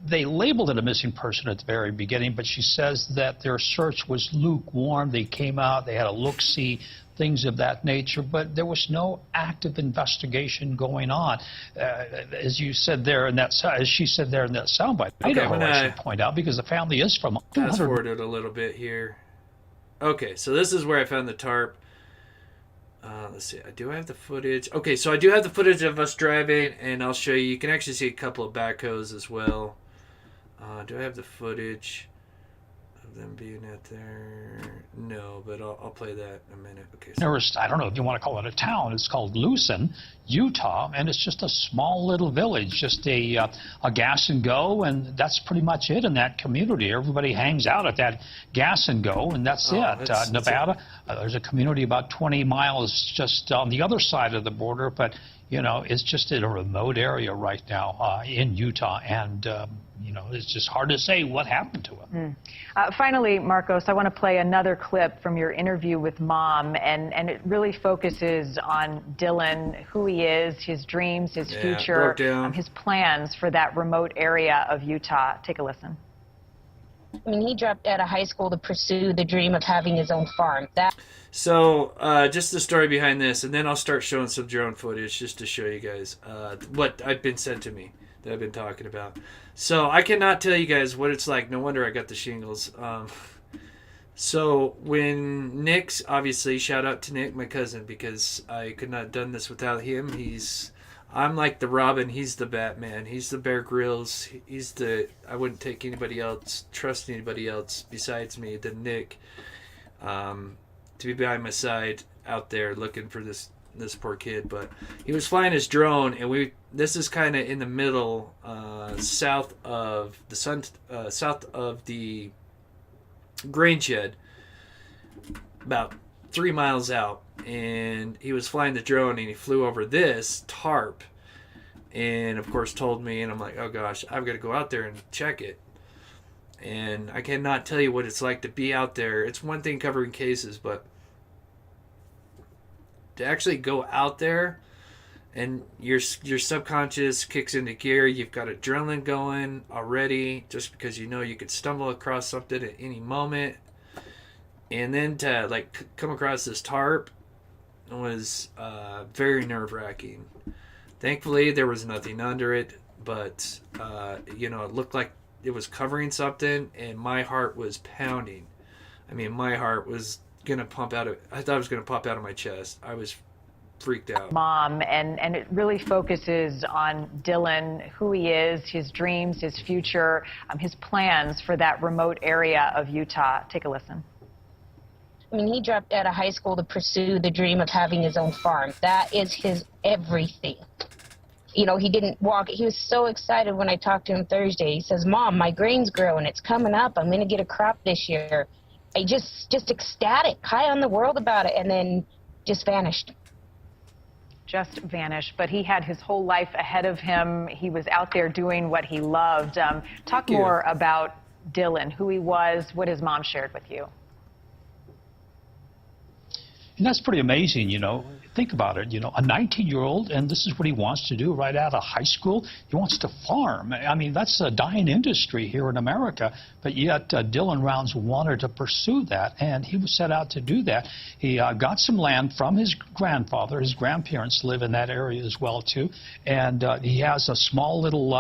They labeled it a missing person at the very beginning, but she says that their search was lukewarm. They came out, they had a look-see, things of that nature, but there was no active investigation going on. As you said there in that, as she said there in that soundbite, I should point out, because the family is from. Fast forward it a little bit here. Okay, so this is where I found the tarp. Let's see. Do I have the footage? Okay, so I do have the footage of us driving, and I'll show you. You can actually see a couple of backhoes as well. Do I have the footage of them being out there? No, but I'll play that in a minute. Okay. So. I don't know if you want to call it a town. It's called Lucin, Utah, and it's just a small little village, just a gas and go, and that's pretty much it in that community. Everybody hangs out at that gas and go, and that's it. Nevada, there's a community about 20 miles just on the other side of the border, but it's just in a remote area right now in Utah, and it's just hard to say what happened to him. Finally, Marcos, I want to play another clip from your interview with Mom, and it really focuses on Dylan, who he is, his dreams, his future, his plans for that remote area of Utah. Take a listen. I mean, he dropped out of high school to pursue the dream of having his own farm. So, just the story behind this, and then I'll start showing some drone footage just to show you guys what I've been sent to me that I've been talking about. So, I cannot tell you guys what it's like. No wonder I got the shingles. So, when Nick's, obviously, shout out to Nick, my cousin, because I could not have done this without him. I'm like the Robin, he's the Batman, he's the Bear Grylls, I wouldn't take anybody else, trust anybody else besides me than Nick, to be by my side out there looking for this poor kid. But he was flying his drone, and this is kind of in the middle, south of the grain shed, about 3 miles out. And he was flying the drone, and he flew over this tarp, and of course told me, and I'm like, oh gosh, I've got to go out there and check it. And I cannot tell you what it's like to be out there. It's one thing covering cases, but to actually go out there and your subconscious kicks into gear. You've got adrenaline going already just because you could stumble across something at any moment. And then to come across this tarp was very nerve-wracking. Thankfully, there was nothing under it, but it looked like it was covering something, and my heart was pounding. I mean, my heart was gonna pump out of. I thought it was gonna pop out of my chest. I was freaked out. Mom, and it really focuses on Dylan, who he is, his dreams, his future, his plans for that remote area of Utah. Take a listen. I mean, he dropped out of high school to pursue the dream of having his own farm. That is his everything. He didn't walk. He was so excited when I talked to him Thursday. He says, Mom, my grain's growing. It's coming up. I'm going to get a crop this year. just ecstatic, high on the world about it, and then just vanished. Just vanished, but he had his whole life ahead of him. He was out there doing what he loved. Talk more about Dylan, who he was, what his mom shared with you. And that's pretty amazing, you know. Think about it, you know, a 19-year-old, and this is what he wants to do right out of high school. He wants to farm. I mean, that's a dying industry here in America, but yet Dylan Rounds wanted to pursue that, and he was set out to do that. He got some land from his grandfather. His grandparents live in that area as well, too, and he has a small little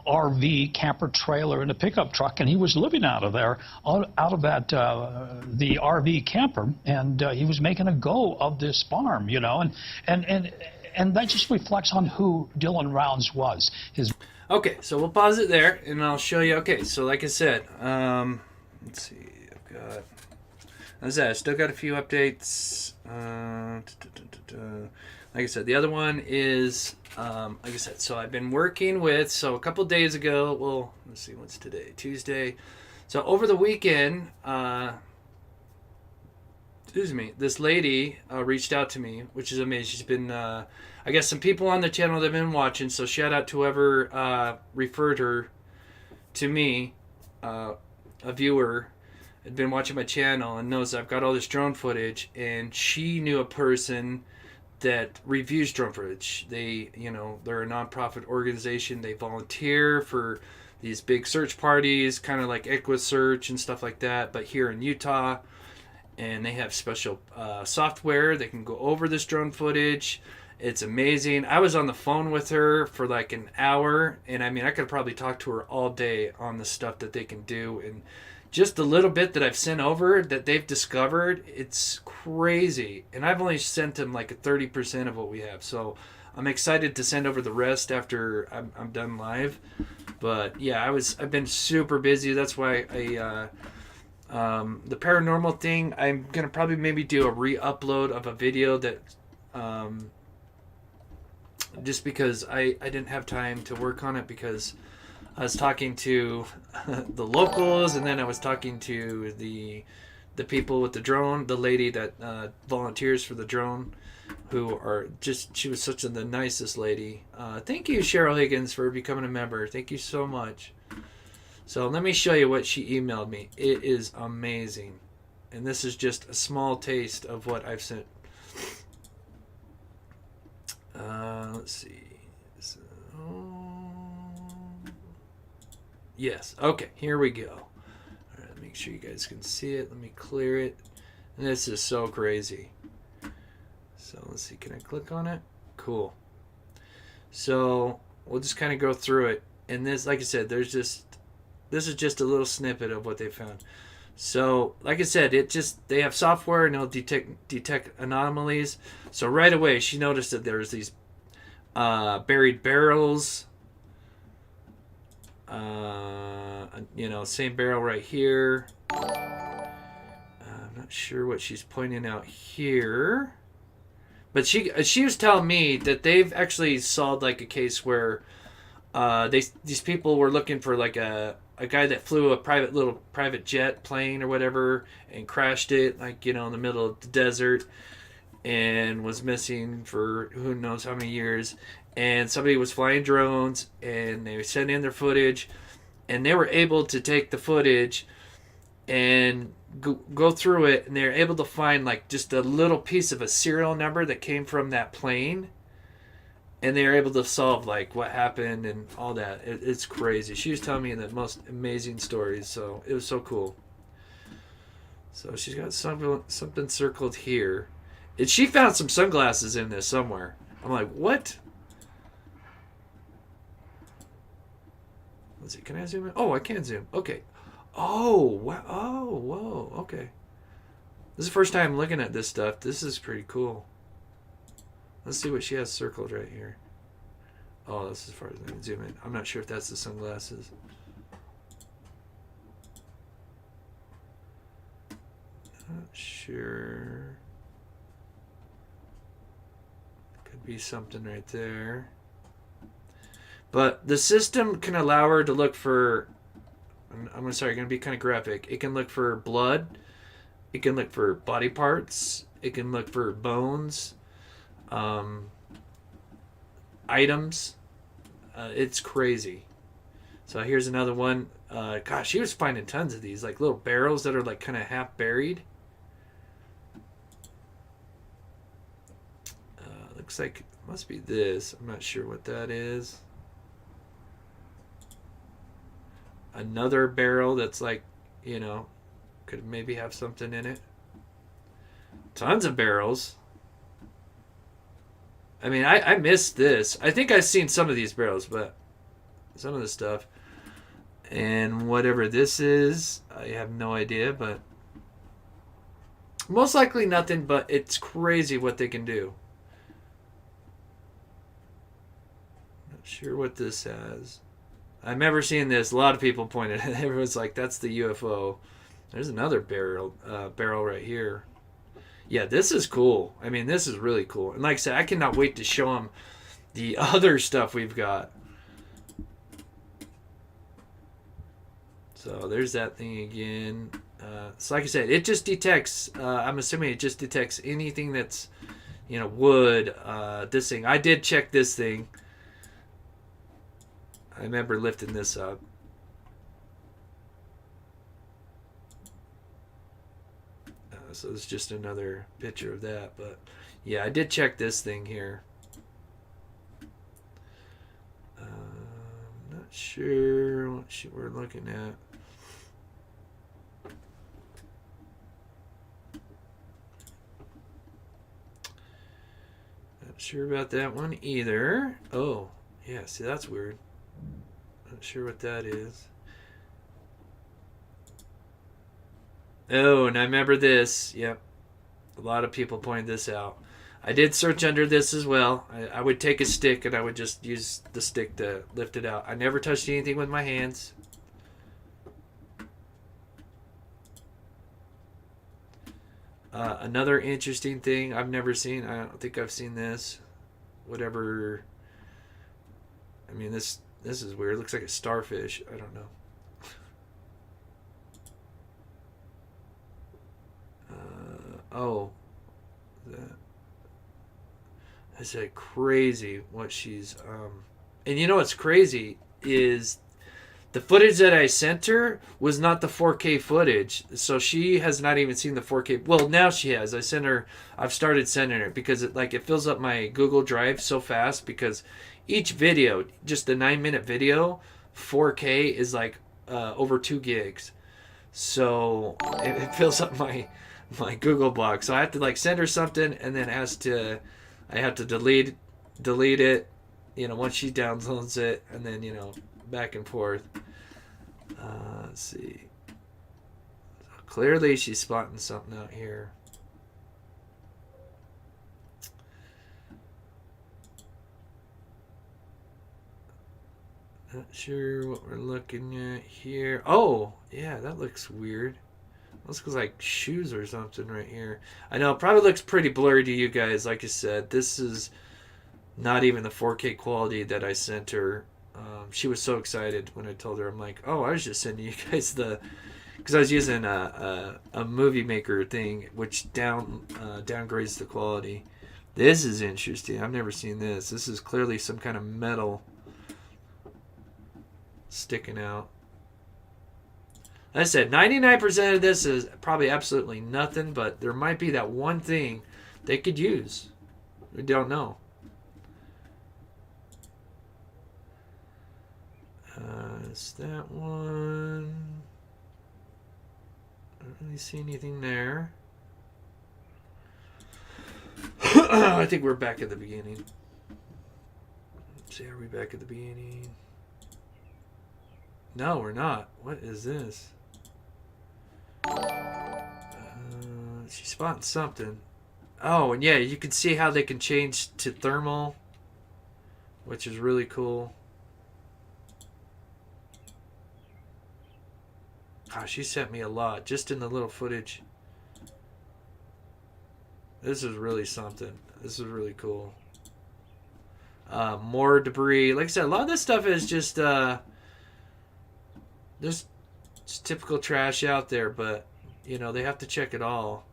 RV camper trailer and a pickup truck, and he was living out of there, out of that, the RV camper, and he was making a go of this farm, you know. And that just reflects on who Dylan Rounds was. Okay, so we'll pause it there, and I'll show you. Okay, so like I said, let's see. I still got a few updates. Like I said, the other one is, like I said, so I've been working with, so a couple days ago, well, let's see, what's today? Tuesday. So over the weekend, this lady reached out to me, which is amazing. She's been, I guess some people on the channel that have been watching, so shout out to whoever referred her to me, a viewer, had been watching my channel and knows I've got all this drone footage, and she knew a person that reviews drone footage. They, you know, they're a nonprofit organization. They volunteer for these big search parties, kind of like EquiSearch and stuff like that, but here in Utah. And they have special software. They can go over this drone footage. It's amazing. I was on the phone with her for like an hour, and I mean, I could probably talk to her all day on the stuff that they can do. And just the little bit that I've sent over that they've discovered, it's crazy. And I've only sent them like 30% of what we have. So I'm excited to send over the rest after I'm done live. But yeah, I've been super busy. That's why the paranormal thing, I'm going to probably maybe do a re-upload of a video that, just because I didn't have time to work on it, because I was talking to the locals, and then I was talking to the people with the drone, the lady that volunteers for the drone, who are just, she was such the nicest lady. Thank you, Cheryl Higgins, for becoming a member. Thank you so much. So let me show you what she emailed me. It is amazing. And this is just a small taste of what I've sent. Let's see. So, yes. Okay, here we go. All right, make sure you guys can see it. Let me clear it. And this is so crazy. So let's see. Can I click on it? Cool. So we'll just kind of go through it. And this, like I said, this is just a little snippet of what they found. So, like I said, they have software and it'll detect anomalies. So right away, she noticed that there's these buried barrels. You know, same barrel right here. I'm not sure what she's pointing out here, but she was telling me that they've actually solved like a case where these people were looking for like a guy that flew a private jet plane or whatever and crashed it, like, you know, in the middle of the desert, and was missing for who knows how many years. And somebody was flying drones, and they sent in their footage, and they were able to take the footage and go through it, and they were able to find like just a little piece of a serial number that came from that plane. And they were able to solve like what happened and all that. It's crazy. She was telling me the most amazing stories, so it was so cool. So she's got something circled here. And she found some sunglasses in this somewhere. I'm like, what? Let's see. Can I zoom in? Oh, I can zoom. Okay. Oh, wow. Oh, whoa. Okay. This is the first time looking at this stuff. This is pretty cool. Let's see what she has circled right here. Oh, that's as far as I can zoom in. I'm not sure if that's the sunglasses. Not sure. Could be something right there. But the system can allow her to look for, I'm going to be kind of graphic. It can look for blood, It can look for body parts. It can look for bones, items. It's crazy. So here's another one. Gosh, she was finding tons of these, like little barrels that are like kind of half buried. Looks like it must be this. I'm not sure what that is. Another barrel that's like, you know, could maybe have something in it. Tons of barrels. I mean, I missed this. I think I've seen some of these barrels, but some of the stuff. And whatever this is, I have no idea, but most likely nothing, but it's crazy what they can do. Not sure what this has. I remember seeing this. A lot of people pointed at it. Everyone's like, that's the UFO. There's another barrel right here. Yeah, this is cool. I mean, this is really cool. And like I said, I cannot wait to show them the other stuff we've got. So there's that thing again. So like I said, it just detects, I'm assuming it just detects anything that's, you know, wood, this thing. I did check this thing. I remember lifting this up. So it's just another picture of that. But yeah, I did check this thing here. Not sure what we're looking at. Not sure about that one either. Oh, yeah, see, that's weird. Not sure what that is. Oh, and I remember this. Yep. A lot of people pointed this out. I did search under this as well. I would take a stick and I would just use the stick to lift it out. I never touched anything with my hands. Another interesting thing I've never seen. I don't think I've seen this. Whatever. I mean, this is weird. It looks like a starfish. I don't know. Oh, that's a crazy what she's and you know what's crazy is the footage that I sent her was not the 4K footage, so she has not even seen the 4K. Well, now she has. I've started sending her because it fills up my Google Drive so fast, because each video, just a 9-minute video, 4K is like over 2 gigs, so it fills up my Google block. So I have to like send her something and then I have to delete it, you know, once she downloads it, and then, you know, back and forth. Let's see. Clearly she's spotting something out here. Not sure what we're looking at here. Oh, yeah, that looks weird. Looks like shoes or something right here. I know it probably looks pretty blurry to you guys. Like I said, this is not even the 4K quality that I sent her. She was so excited when I told her. I'm like, oh, I was just sending you guys because I was using a movie maker thing, which downgrades the quality. This is interesting. I've never seen this. This is clearly some kind of metal sticking out. Like I said, 99% of this is probably absolutely nothing, but there might be that one thing they could use. We don't know. Is that one? I don't really see anything there. I think we're back at the beginning. Let's see, are we back at the beginning? No, we're not. What is this? She's spotting something. Oh, and yeah, you can see how they can change to thermal, which is really cool. Gosh, she sent me a lot just in the little footage. This is really something. This is really cool. More debris. Like I said, a lot of this stuff is just there's typical trash out there, but You know, they have to check it all.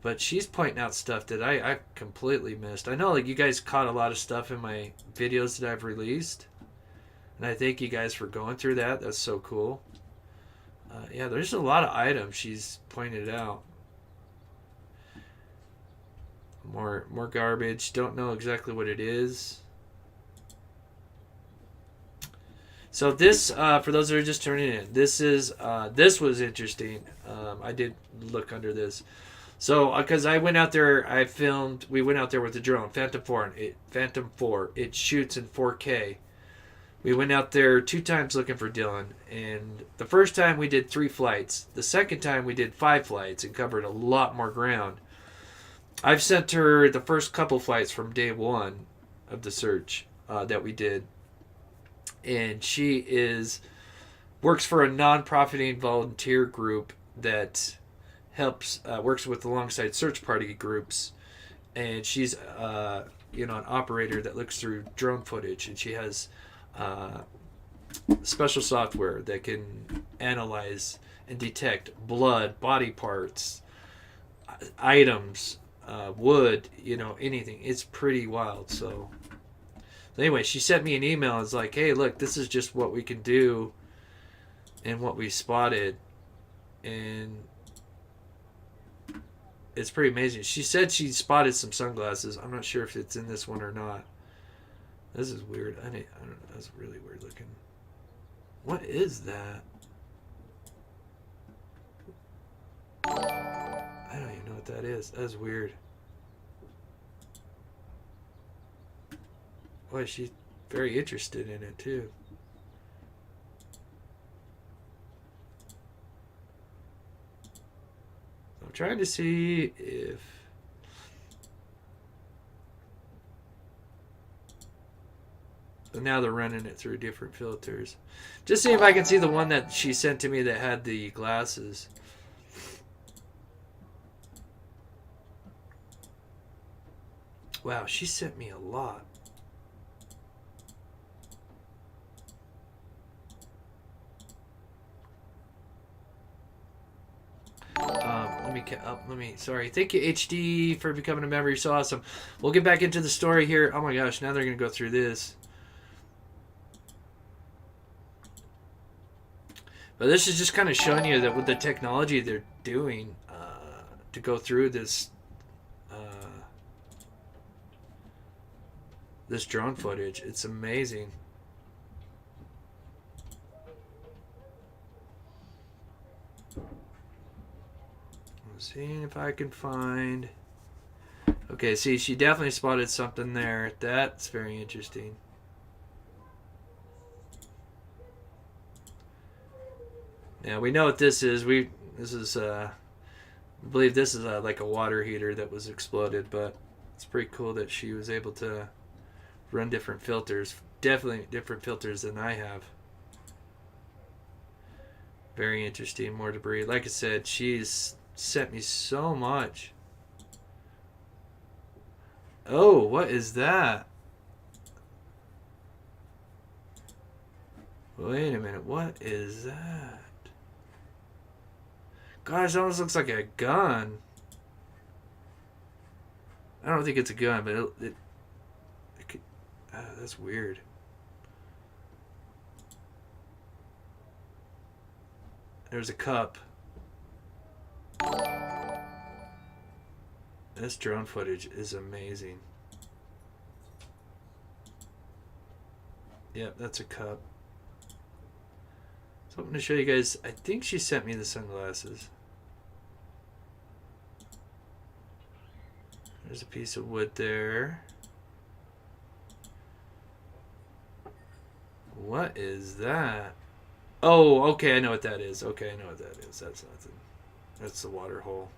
But she's pointing out stuff that I completely missed. I know, like, you guys caught a lot of stuff in my videos that I've released. And I thank you guys for going through that. That's so cool. Yeah, there's a lot of items she's pointed out. More garbage. Don't know exactly what it is. So this, for those that are just turning in, this was interesting. I did look under this. So, because I went out there, we went out there with the drone, Phantom 4. It shoots in 4K. We went out there 2 times looking for Dylan. And the first time we did 3 flights. The second time we did 5 flights and covered a lot more ground. I've sent her the first couple flights from day 1 of the search that we did. And she works for a non-profiting volunteer group that helps works with alongside search party groups, and she's an operator that looks through drone footage, and she has special software that can analyze and detect blood, body parts, items, wood, anything. It's pretty wild. So anyway, she sent me an email. It's like, hey, look, this is just what we can do and what we spotted, and it's pretty amazing. She said she spotted some sunglasses. I'm not sure if it's in this one or not. This is weird. I don't know. That's really weird looking. What is that? I don't even know what that is. That's weird. Boy, she's very interested in it too. I'm trying to see if so now they're running it through different filters. Just see if I can see the one that she sent to me that had the glasses. Wow, she sent me a lot. Sorry. Thank you, HD, for becoming a member. You're so awesome. We'll get back into the story here. Oh my gosh, now they're going to go through this. But this is just kind of showing you that with the technology they're doing to go through this this drone footage. It's amazing. Seeing if I can find. Okay, see, she definitely spotted something there. That's very interesting. Yeah, we know what this is. I believe this is like a water heater that was exploded, but it's pretty cool that she was able to run different filters. Definitely different filters than I have. Very interesting. More debris. Like I said, she's sent me so much. Oh, what is that? Wait a minute, what is that? Gosh, it almost looks like a gun. I don't think it's a gun, but it could, that's weird. There's a cup. This drone footage is amazing. Yep, that's a cup. So I'm going to show you guys. I think she sent me the sunglasses. There's a piece of wood there. What is that? Oh, okay, I know what that is. Okay, I know what that is. That's nothing. That's the water hole.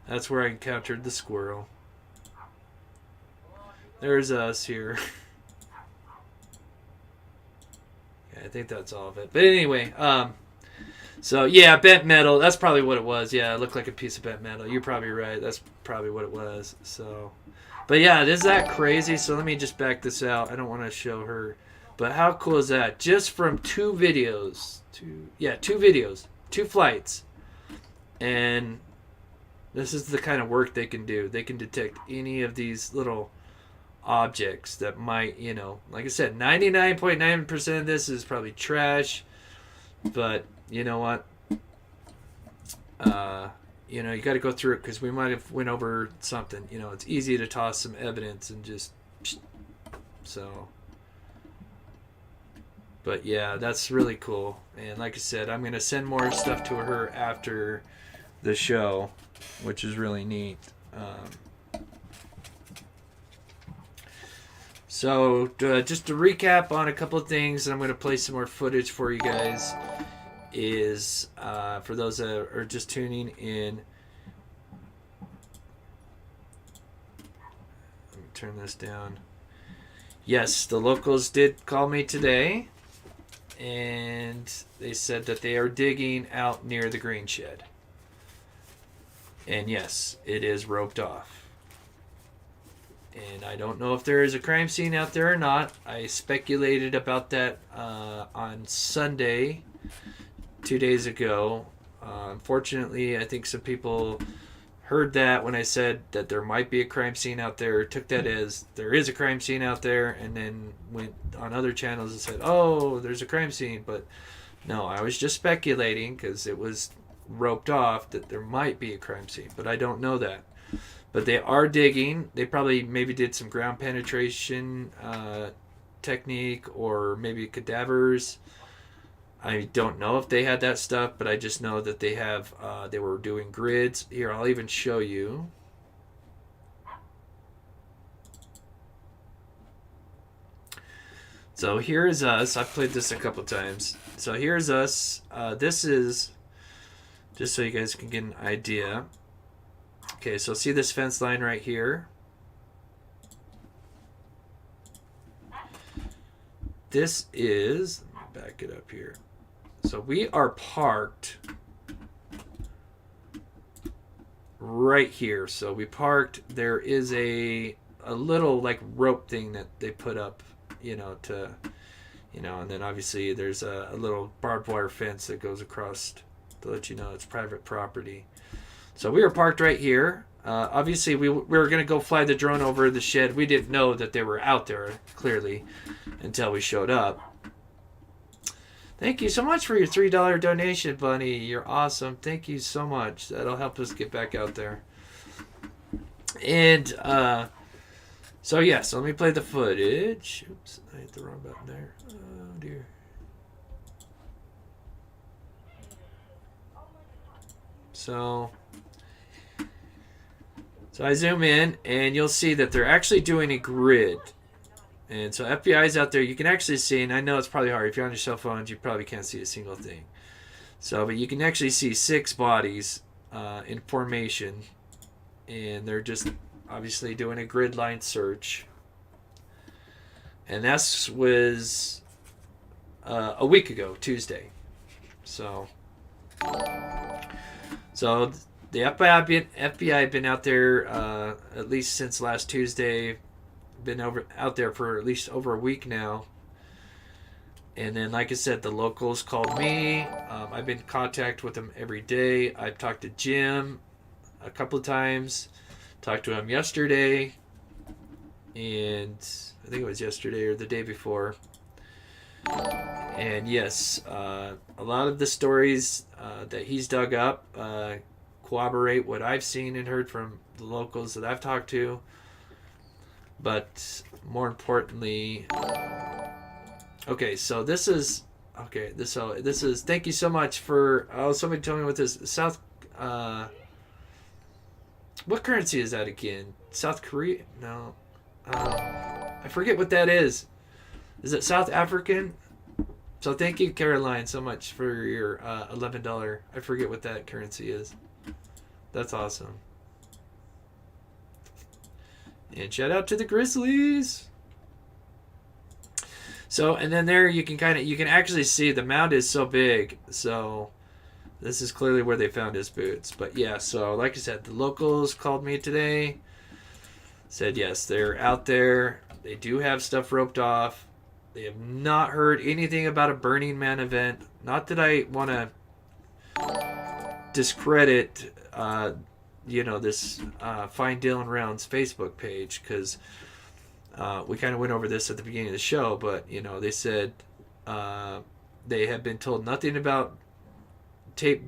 That's where I encountered the squirrel. There's us here. Yeah, I think that's all of it. But anyway, so yeah, bent metal. That's probably what it was. Yeah, it looked like a piece of bent metal. You're probably right. That's probably what it was. So, but yeah, is that crazy? So let me just back this out. I don't want to show her. But how cool is that? Just from 2 videos. 2 videos. 2 flights. And this is the kind of work they can do. They can detect any of these little objects that might, like I said, 99.9% of this is probably trash. But you know what? You got to go through it because we might have went over something. It's easy to toss some evidence and just so. But yeah, that's really cool. And like I said, I'm going to send more stuff to her after the show, which is really neat. So just to recap on a couple of things, and I'm going to play some more footage for you guys, is for those that are just tuning in. Let me turn this down. Yes, the locals did call me today, and they said that they are digging out near the green shed. And yes, it is roped off. And I don't know if there is a crime scene out there or not. I speculated about that on Sunday, 2 days ago. Unfortunately, I think some people heard that when I said that there might be a crime scene out there, took that as there is a crime scene out there, and then went on other channels and said, oh, there's a crime scene. But no, I was just speculating because it was roped off that there might be a crime scene, but I don't know that. But they are digging. They probably maybe did some ground penetration technique, or maybe cadavers. I don't know if they had that stuff, but I just know that they have. They were doing grids. Here, I'll even show you. So here's us. I've played this a couple times. So here's us. This is just so you guys can get an idea. Okay, so see this fence line right here? This is, let me back it up here. So we are parked right here. So we parked, there is a little like rope thing that they put up, to, and then obviously there's a little barbed wire fence that goes across to let you know it's private property. So we were parked right here. Obviously, we were going to go fly the drone over the shed. We didn't know that they were out there, clearly, until we showed up. Thank you so much for your $3 donation, Bunny. You're awesome. Thank you so much. That'll help us get back out there. And, so let me play the footage. Oops, I hit the wrong button there. Oh, dear. So I zoom in, and you'll see that they're actually doing a grid. And so FBI's out there. You can actually see, and I know it's probably hard. If you're on your cell phones, you probably can't see a single thing. So, but you can actually see 6 bodies in formation. And they're just obviously doing a grid line search. And that was a week ago, Tuesday. So the FBI have been out there at least since last Tuesday. Been out there for at least over a week now. And then, like I said, the locals called me. I've been in contact with them every day. I've talked to Jim a couple of times. Talked to him yesterday. And I think it was yesterday or the day before. And yes, a lot of the stories that he's dug up corroborate what I've seen and heard from the locals that I've talked to. But more importantly, so this is thank you so much for somebody told me what this South what currency is that again? South Korea? No. I forget what that is. Is it South African? So thank you, Caroline, so much for your $11. I forget what that currency is. That's awesome. And shout out to the Grizzlies. So, and then there you can actually see the mound is so big. So this is clearly where they found his boots. But yeah, so like I said, the locals called me today. Said yes, they're out there. They do have stuff roped off. They have not heard anything about a Burning Man event. Not that I want to discredit, this Find Dylan Rounds Facebook page, because we kind of went over this at the beginning of the show, but, they said they have been told nothing about tape.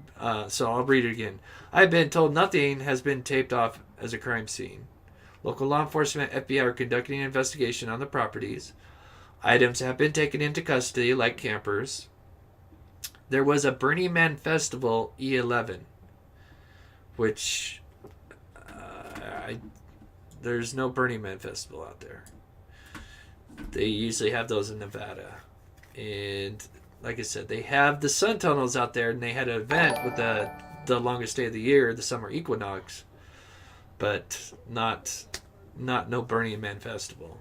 So I'll read it again. I've been told nothing has been taped off as a crime scene. Local law enforcement, FBI, are conducting an investigation on the properties. Items have been taken into custody, like campers. There was a Burning Man Festival E11, which there's no Burning Man Festival out there. They usually have those in Nevada. And like I said, they have the sun tunnels out there, and they had an event with the longest day of the year, the summer equinox, but not no Burning Man Festival.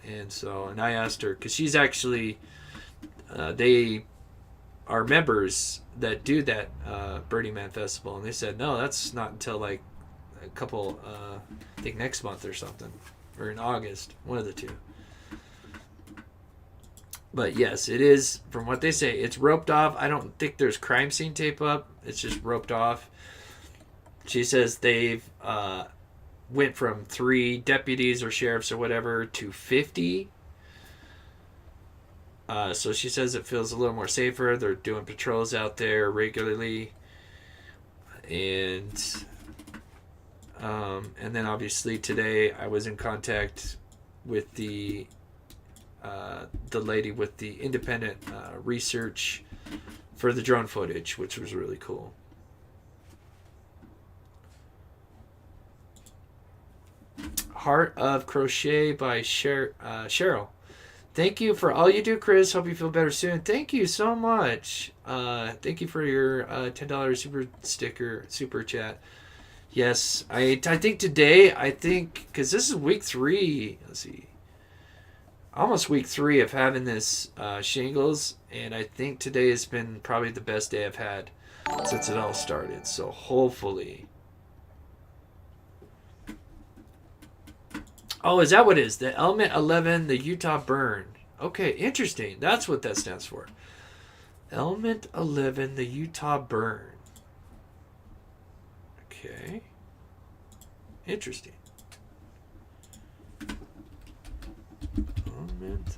And I asked her, because she's actually, they are members that do that Burning Man Festival, and they said, no, that's not until like a couple, I think next month or something, or in August, one of the two. But yes, it is, from what they say, it's roped off. I don't think there's crime scene tape up. It's just roped off. She says they've went from 3 deputies or sheriffs or whatever to 50. So she says it feels a little more safer. They're doing patrols out there regularly. And then obviously today I was in contact with the lady with the independent research for the drone footage, which was really cool. Heart of Crochet by Cheryl. Thank you for all you do, Chris. Hope you feel better soon. Thank you so much. Thank you for your $10 super chat. Yes, I think today, because this is week 3, let's see, almost week 3 of having this shingles, and I think today has been probably the best day I've had since it all started. So hopefully. Oh, is that what it is? The Element 11, the Utah burn. Okay, interesting. That's what that stands for. Element 11, the Utah burn. Okay. Interesting. Element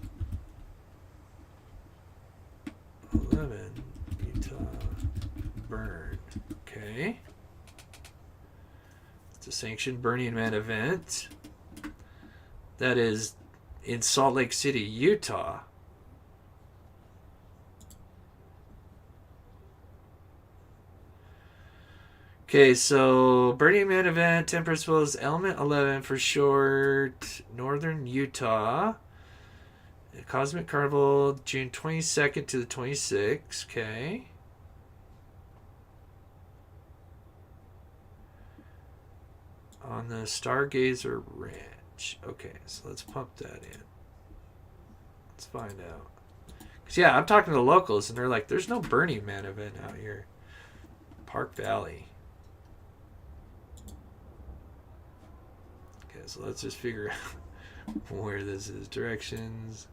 11, Utah burn. Okay. It's a sanctioned Burning Man event. That is in Salt Lake City, Utah. Okay, so Burning Man event, 10 principles, Element 11 for short, Northern Utah. Cosmic Carnival, June 22nd to the 26th. Okay. On the Stargazer Ranch. Okay, so let's pump that in. Let's find out. Because, yeah, I'm talking to the locals, and they're like, there's no Burning Man event out here. Park Valley. Okay, so let's just figure out where this is. Directions.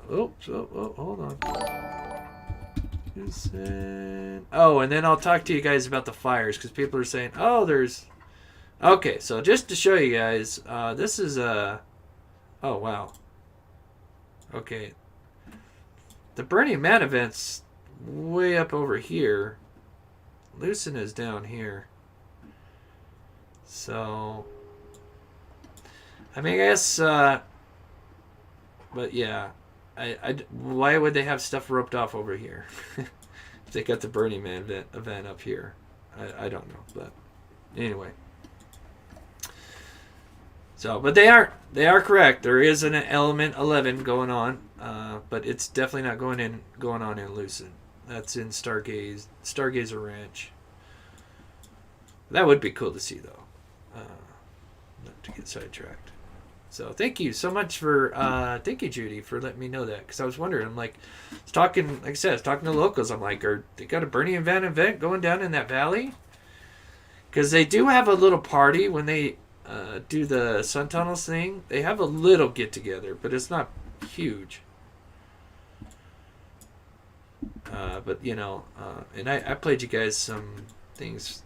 Hold on. Oh, and then I'll talk to you guys about the fires, because people are saying, oh, there's... Okay, so just to show you guys, this is a... Oh, wow. Okay. The Burning Man event's way up over here. Lucin is down here. So... I mean, I guess... but yeah... why would they have stuff roped off over here? If they got the Burning Man event up here. I don't know, but anyway. So, but they are correct. There is an Element 11 going on, but it's definitely not going on in Lucin. That's in Stargazer Ranch. That would be cool to see, though. Not to get sidetracked. So thank you so much for, thank you, Judy, for letting me know that. Because I was wondering, I'm like, like I said, I was talking to locals. I'm like, they got a Burning Man event going down in that valley? Because they do have a little party when they do the Sun Tunnels thing. They have a little get-together, but it's not huge. But you know, and I played you guys some things.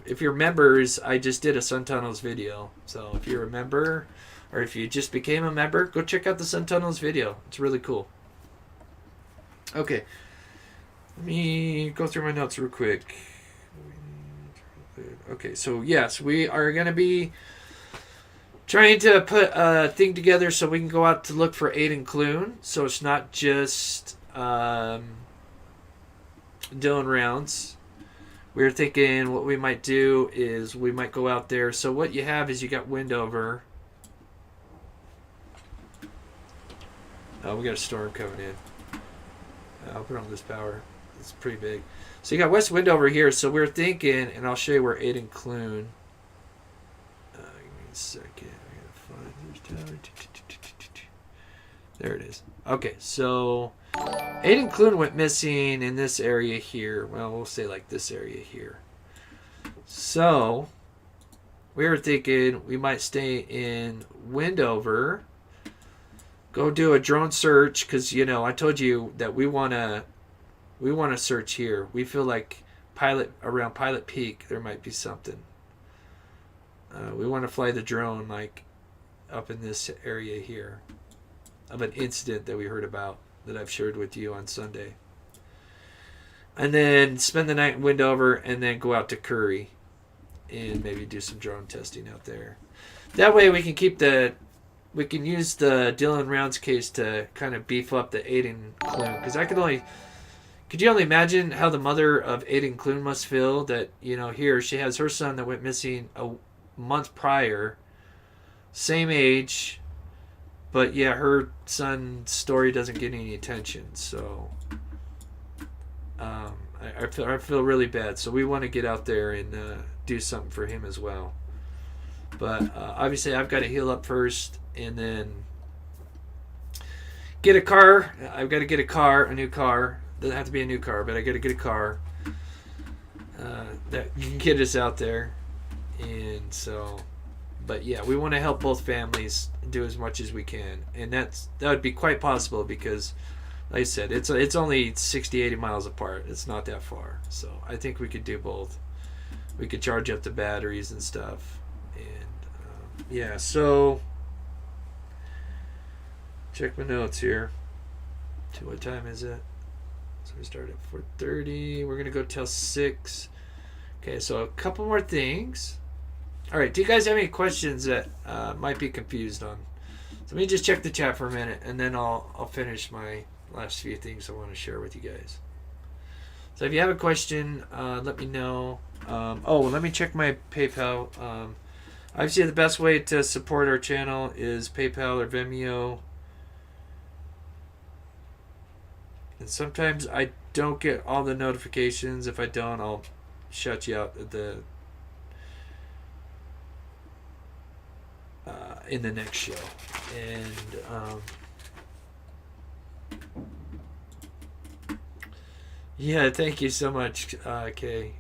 If you're members, I just did a Sun Tunnels video. So if you're a member, or if you just became a member, go check out the Sun Tunnels video. It's really cool. Okay, let me go through my notes real quick. Okay, so yes, we are going to be trying to put a thing together so we can go out to look for Aiden Clune. So it's not just Dylan Rounds. We were thinking what we might do is we might go out there. So what you have is you got Windover. Oh, we got a storm coming in. I'll put on this power. It's pretty big. So you got West Windover here. So we're thinking, and I'll show you where Aiden Clune. Give me a second. I gotta find this tower. There it is. Okay, so Aiden Clune went missing in this area here. Well, we'll say like this area here. So we were thinking we might stay in Windover. Go do a drone search because, you know, I told you that we want to search here. We feel like around Pilot Peak there might be something. We want to fly the drone like up in this area here of an incident that we heard about that I've shared with you on Sunday. And then spend the night in Windover and then go out to Curry and maybe do some drone testing out there. That way we can use the Dylan Rounds case to kind of beef up the Aiden Clune. Because could you only imagine how the mother of Aiden Clune must feel that, you know, here she has her son that went missing a month prior, same age, but yeah, her son's story doesn't get any attention. So I feel really bad. So we want to get out there and do something for him as well. But obviously I've got to heal up first and then get a car. I've got to get a new car. Doesn't have to be a new car, but I got to get a car that can get us out there. And so, but yeah, we want to help both families do as much as we can, and that would be quite possible because, like I said, it's only 60-80 miles apart. It's not that far, so I think we could do both. We could charge up the batteries and stuff, and yeah. So check my notes here. To what time is it? So we start at 4:30. We're gonna go till 6. Okay, so a couple more things. All right, do you guys have any questions that might be confused on? So let me just check the chat for a minute, and then I'll finish my last few things I want to share with you guys. So if you have a question, let me know. Let me check my PayPal. Obviously, the best way to support our channel is PayPal or Vimeo. And sometimes I don't get all the notifications. If I don't, I'll shut you out in the next show. And yeah, thank you so much, Kay.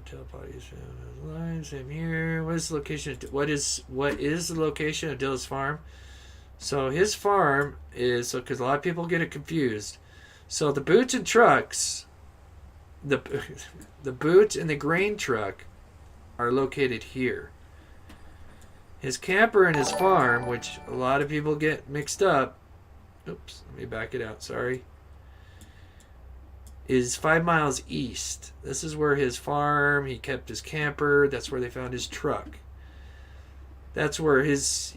Telepodcast line. Same here. What is the location? What is the location of Dilla's farm? So his farm is because a lot of people get it confused. So the boots and trucks, the boot and the grain truck, are located here. His camper and his farm, which a lot of people get mixed up. Oops, let me back it out. Sorry. Is 5 miles east. This is where his farm, he kept his camper, that's where they found his truck. That's where his,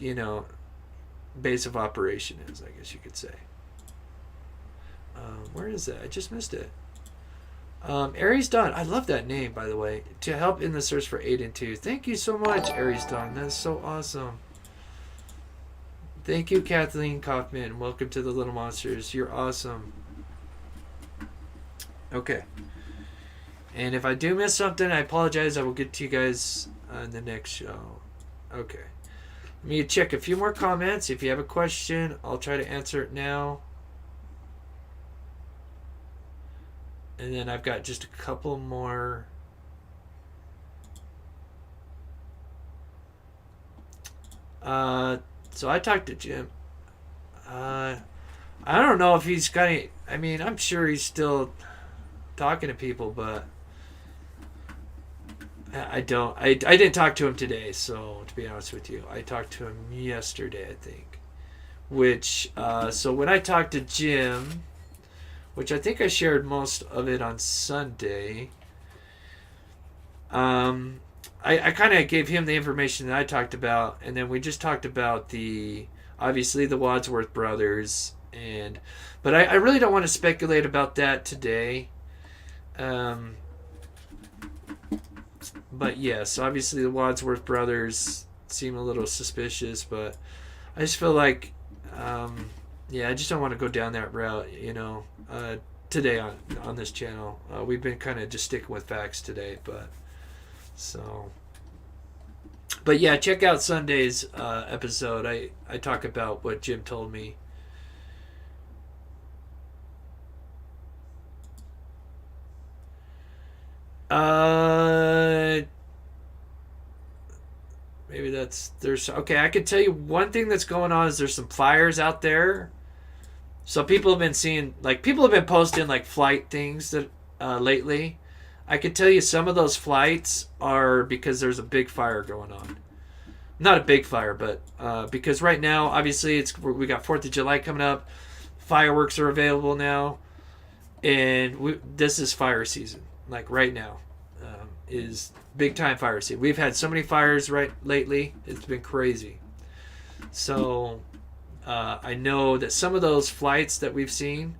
base of operation is, I guess you could say. Where is that? I just missed it. Aries Dawn. I love that name, by the way. To help in the search for Aiden 2. Thank you so much, Aries Dawn. That's so awesome. Thank you, Kathleen Kaufman. Welcome to the Little Monsters. You're awesome. Okay. And if I do miss something, I apologize. I will get to you guys on the next show. Okay. Let me check a few more comments. If you have a question, I'll try to answer it now. And then I've got just a couple more. So I talked to Jim. I don't know if he's got any. I mean, I'm sure he's still talking to people, but I don't. I didn't talk to him today, so to be honest with you, I talked to him yesterday, I think. Which, so when I talked to Jim, which I think I shared most of it on Sunday, I kind of gave him the information that I talked about, and then we just talked about obviously the Wadsworth brothers, but I really don't want to speculate about that today. But yes, obviously the Wadsworth brothers seem a little suspicious, but I just feel like, I just don't want to go down that route, today on this channel. We've been kind of just sticking with facts today, but yeah, check out Sunday's episode. I talk about what Jim told me. Maybe okay, I can tell you one thing that's going on is there's some fires out there. So people have been posting like flight things that lately. I can tell you some of those flights are because there's a big fire going on. Not a big fire, but because right now, obviously, we got 4th of July coming up. Fireworks are available now. And this is fire season. Like right now is big time fire season. We've had so many fires lately. It's been crazy. So I know that some of those flights that we've seen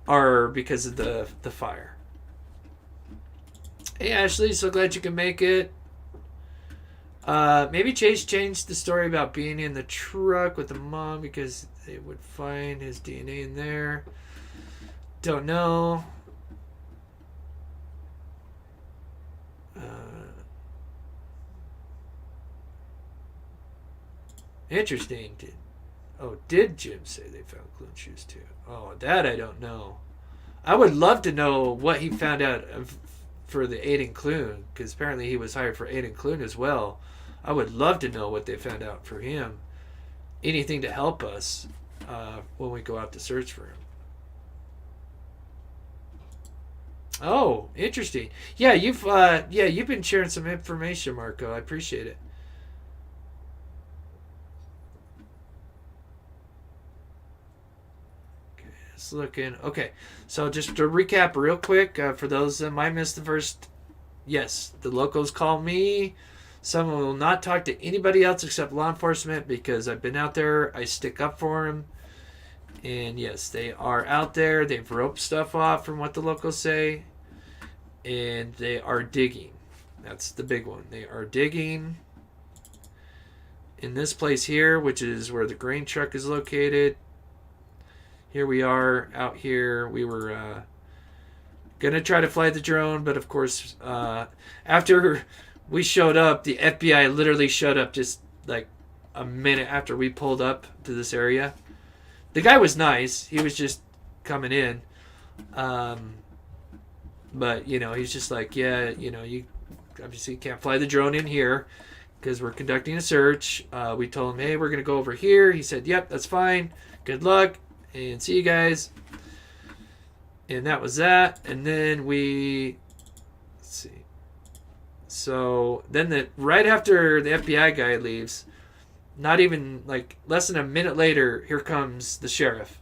are because of the fire. Hey Ashley, so glad you can make it. Maybe Chase changed the story about being in the truck with the mom because they would find his DNA in there. Don't know. Interesting. Did Jim say they found Clune shoes too? Oh, that I don't know. I would love to know what he found out for the Aiden Clune, because apparently he was hired for Aiden Clune as well. I would love to know what they found out for him. Anything to help us when we go out to search for him. Oh, interesting. Yeah, you've been sharing some information, Marco. I appreciate it. Looking okay, so just to recap real quick for those that might miss the first, yes, the locals call me. Someone will not talk to anybody else except law enforcement because I've been out there. I stick up for them, and yes, they are out there. They've roped stuff off from what the locals say, and they are digging. That's the big one. They are digging in this place here, which is where the grain truck is located. Here we are out here. We were going to try to fly the drone, but of course, after we showed up, the FBI literally showed up just like a minute after we pulled up to this area. The guy was nice. He was just coming in. But, he's just like, yeah, you obviously can't fly the drone in here because we're conducting a search. We told him, hey, we're going to go over here. He said, yep, that's fine. Good luck. And see you guys. And that was that. And then let's see. So then right after the FBI guy leaves, not even like less than a minute later, here comes the sheriff.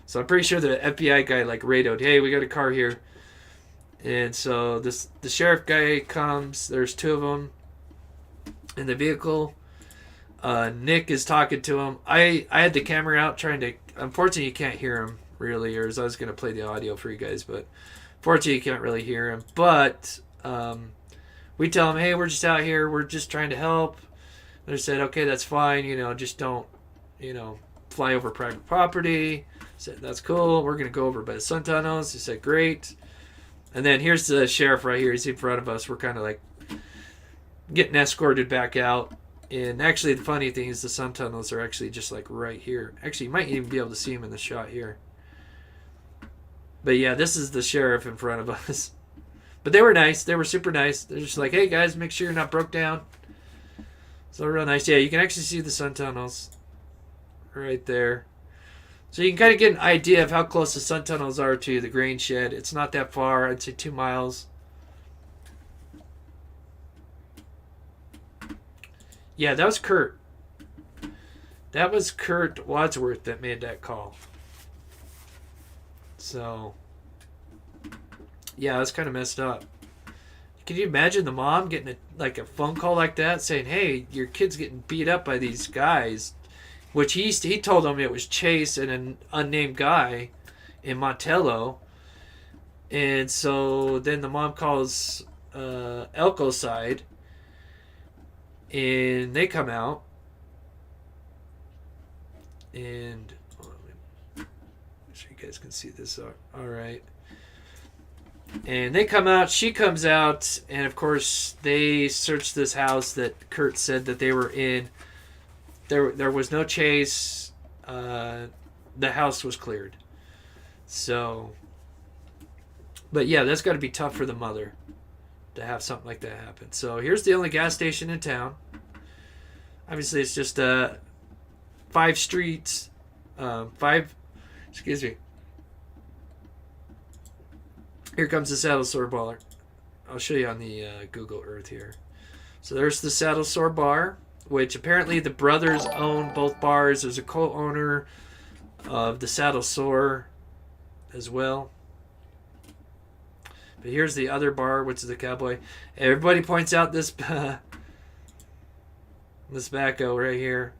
So I'm pretty sure the FBI guy like radioed, hey, we got a car here. And so the sheriff guy comes. There's two of them in the vehicle. Nick is talking to him. I had the camera out trying to. Unfortunately, you can't hear him really, or as I was going to play the audio for you guys, but fortunately, you can't really hear him. But we tell him, hey, we're just out here. We're just trying to help. They said, okay, that's fine. Just don't, fly over private property. I said, that's cool. We're going to go over by the sun tunnels. He said, great. And then here's the sheriff right here. He's in front of us. We're kind of like getting escorted back out. And actually, the funny thing is the sun tunnels are actually just like right here. Actually, you might even be able to see him in the shot here. But yeah, this is the sheriff in front of us. But they were nice. They were super nice. They're just like, hey guys, make sure you're not broke down. So real nice. Yeah, you can actually see the sun tunnels right there. So you can kind of get an idea of how close the sun tunnels are to the grain shed. It's not that far. I'd say 2 miles. Yeah, that was Kurt. That was Kurt Wadsworth that made that call. So, yeah, that's kind of messed up. Can you imagine the mom getting a phone call like that saying, hey, your kid's getting beat up by these guys? Which he told them it was Chase and an unnamed guy in Montello. And so then the mom calls Elko's side. And they come out. And make sure you guys can see this. All right. And they come out. She comes out. And, of course, they search this house that Kurt said that they were in. There was no chase. The house was cleared. So, but yeah, that's got to be tough for the mother to have something like that happen. So here's the only gas station in town. Obviously, it's just 5 streets. Excuse me. Here comes the Saddle Sore Bar. I'll show you on the Google Earth here. So there's the Saddle Sore Bar, which apparently the brothers own both bars. There's a co-owner of the Saddle Sore as well. But here's the other bar, which is the Cowboy. Everybody points out this this backhoe right here.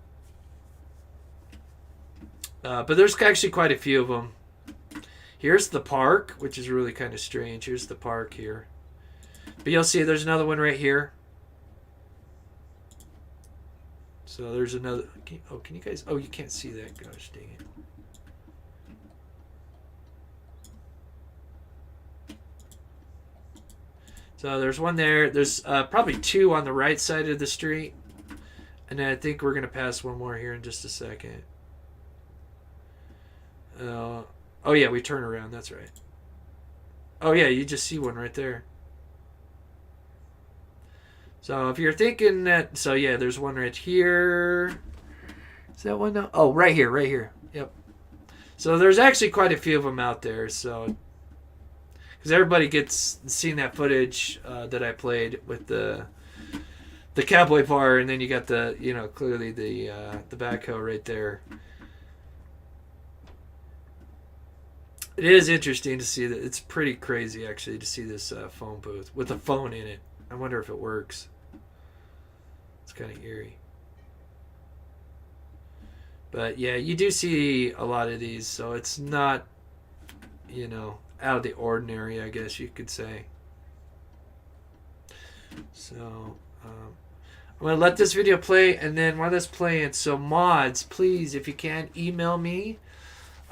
But there's actually quite a few of them. Here's the park, which is really kind of strange. Here's the park here. But you'll see there's another one right here. So there's another. Can you guys? Oh, you can't see that. Gosh dang it. So there's one there. There's probably 2 on the right side of the street. And then I think we're going to pass one more here in just a second. Oh, yeah, we turn around. That's right. Oh, yeah, you just see one right there. So if you're thinking that... So, yeah, there's one right here. Is that one now? Oh, right here, right here. Yep. So there's actually quite a few of them out there. So... Because everybody gets seen that footage that I played with the Cowboy bar, and then you got the, clearly the backhoe right there. It is interesting to see that. It's pretty crazy, actually, to see this phone booth with a phone in it. I wonder if it works. It's kind of eerie. But, yeah, you do see a lot of these, so it's not, out of the ordinary, I guess you could say. So, I'm going to let this video play, and then while that's playing, so mods, please, if you can, email me.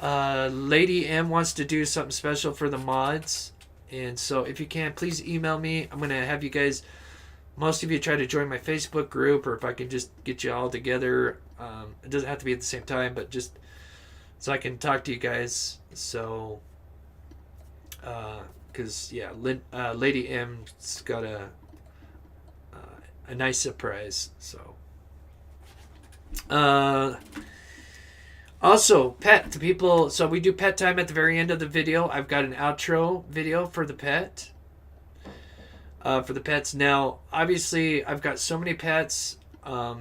Lady M wants to do something special for the mods, and so if you can, please email me. I'm going to have you guys, most of you, try to join my Facebook group, or if I can just get you all together. It doesn't have to be at the same time, but just so I can talk to you guys. So, because, yeah, Lady M's got a nice surprise. So, also, pet to people. So we do pet time at the very end of the video. I've got an outro video for the pet. For the pets. Now, obviously, I've got so many pets. I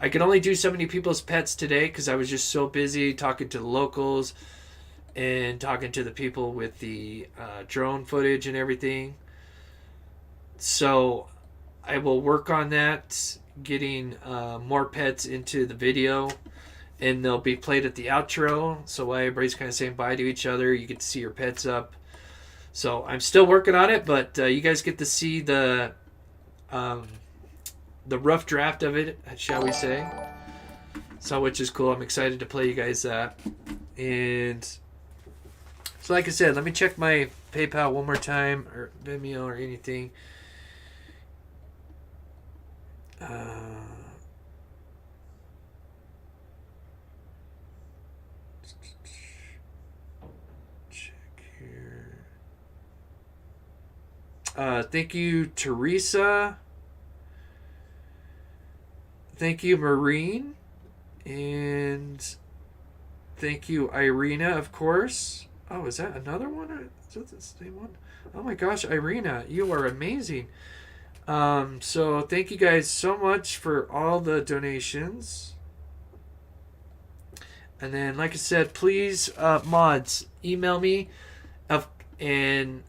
could only do so many people's pets today because I was just so busy talking to the locals and talking to the people with the drone footage and everything. So I will work on that, getting more pets into the video, and they'll be played at the outro. So while everybody's kind of saying bye to each other, you get to see your pets up. So I'm still working on it, but you guys get to see the rough draft of it, shall we say. So, which is cool. I'm excited to play you guys that. And so, like I said, let me check my PayPal one more time, or Vimeo, or anything. Check here. Thank you, Teresa. Thank you, Marine. And thank you, Irina, of course. Oh, is that another one? Is that the same one? Oh my gosh, Irina, you are amazing. So thank you guys so much for all the donations. And then, like I said, please, mods, email me. And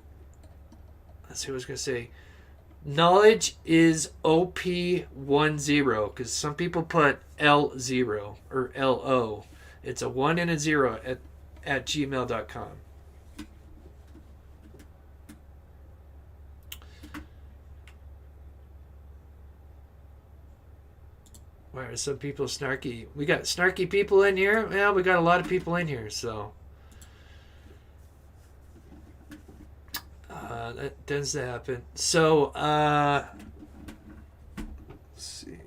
let's see what I was going to say. Knowledge is OP10, because some people put L0 or LO. It's a 1 and a 0 at gmail.com. Why are some people snarky? We got snarky people in here? Well, we got a lot of people in here, so. That tends to happen. So, let's see.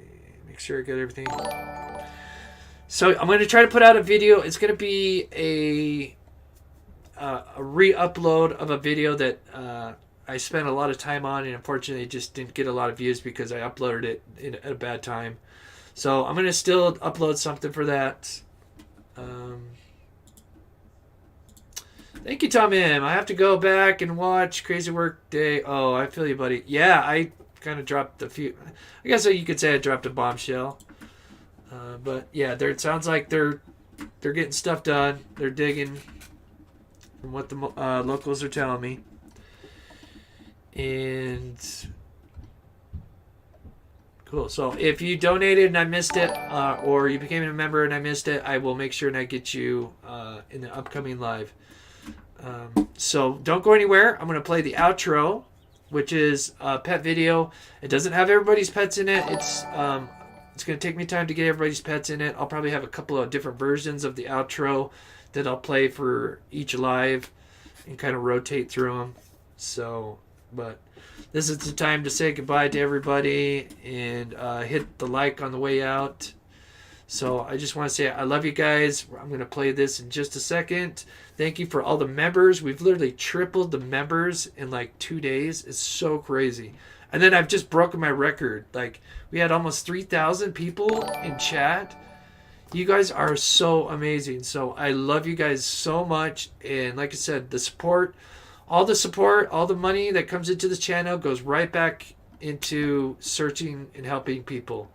Make sure I get everything. So, I'm going to try to put out a video. It's going to be a re-upload of a video that I spent a lot of time on, and unfortunately just didn't get a lot of views because I uploaded it at a bad time. So I'm going to still upload something for that. Thank you, Tom M. I have to go back and watch Crazy Work Day. Oh, I feel you, buddy. Yeah, I kind of dropped a few. I guess you could say I dropped a bombshell. But yeah, it sounds like they're getting stuff done. They're digging from what the locals are telling me. And cool. So if you donated and I missed it, or you became a member and I missed it, I will make sure and I get you in the upcoming live. So don't go anywhere. I'm going to play the outro, which is a pet video. It doesn't have everybody's pets in it. It's going to take me time to get everybody's pets in it. I'll probably have a couple of different versions of the outro that I'll play for each live and kind of rotate through them. So, but this is the time to say goodbye to everybody and hit the like on the way out. So I just want to say I love you guys. I'm going to play this in just a second. Thank you for all the members. We've literally tripled the members in like 2 days. It's so crazy. And then I've just broken my record. Like, we had almost 3,000 people in chat. You guys are so amazing. So I love you guys so much. And like I said, the support, all the money that comes into the channel goes right back into searching and helping people.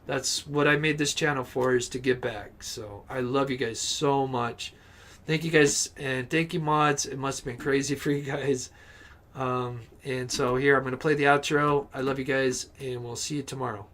That's what I made this channel for, is to give back. So I love you guys so much. Thank you guys, and thank you, mods. It must have been crazy for you guys. And so here, I'm going to play the outro. I love you guys, and we'll see you tomorrow.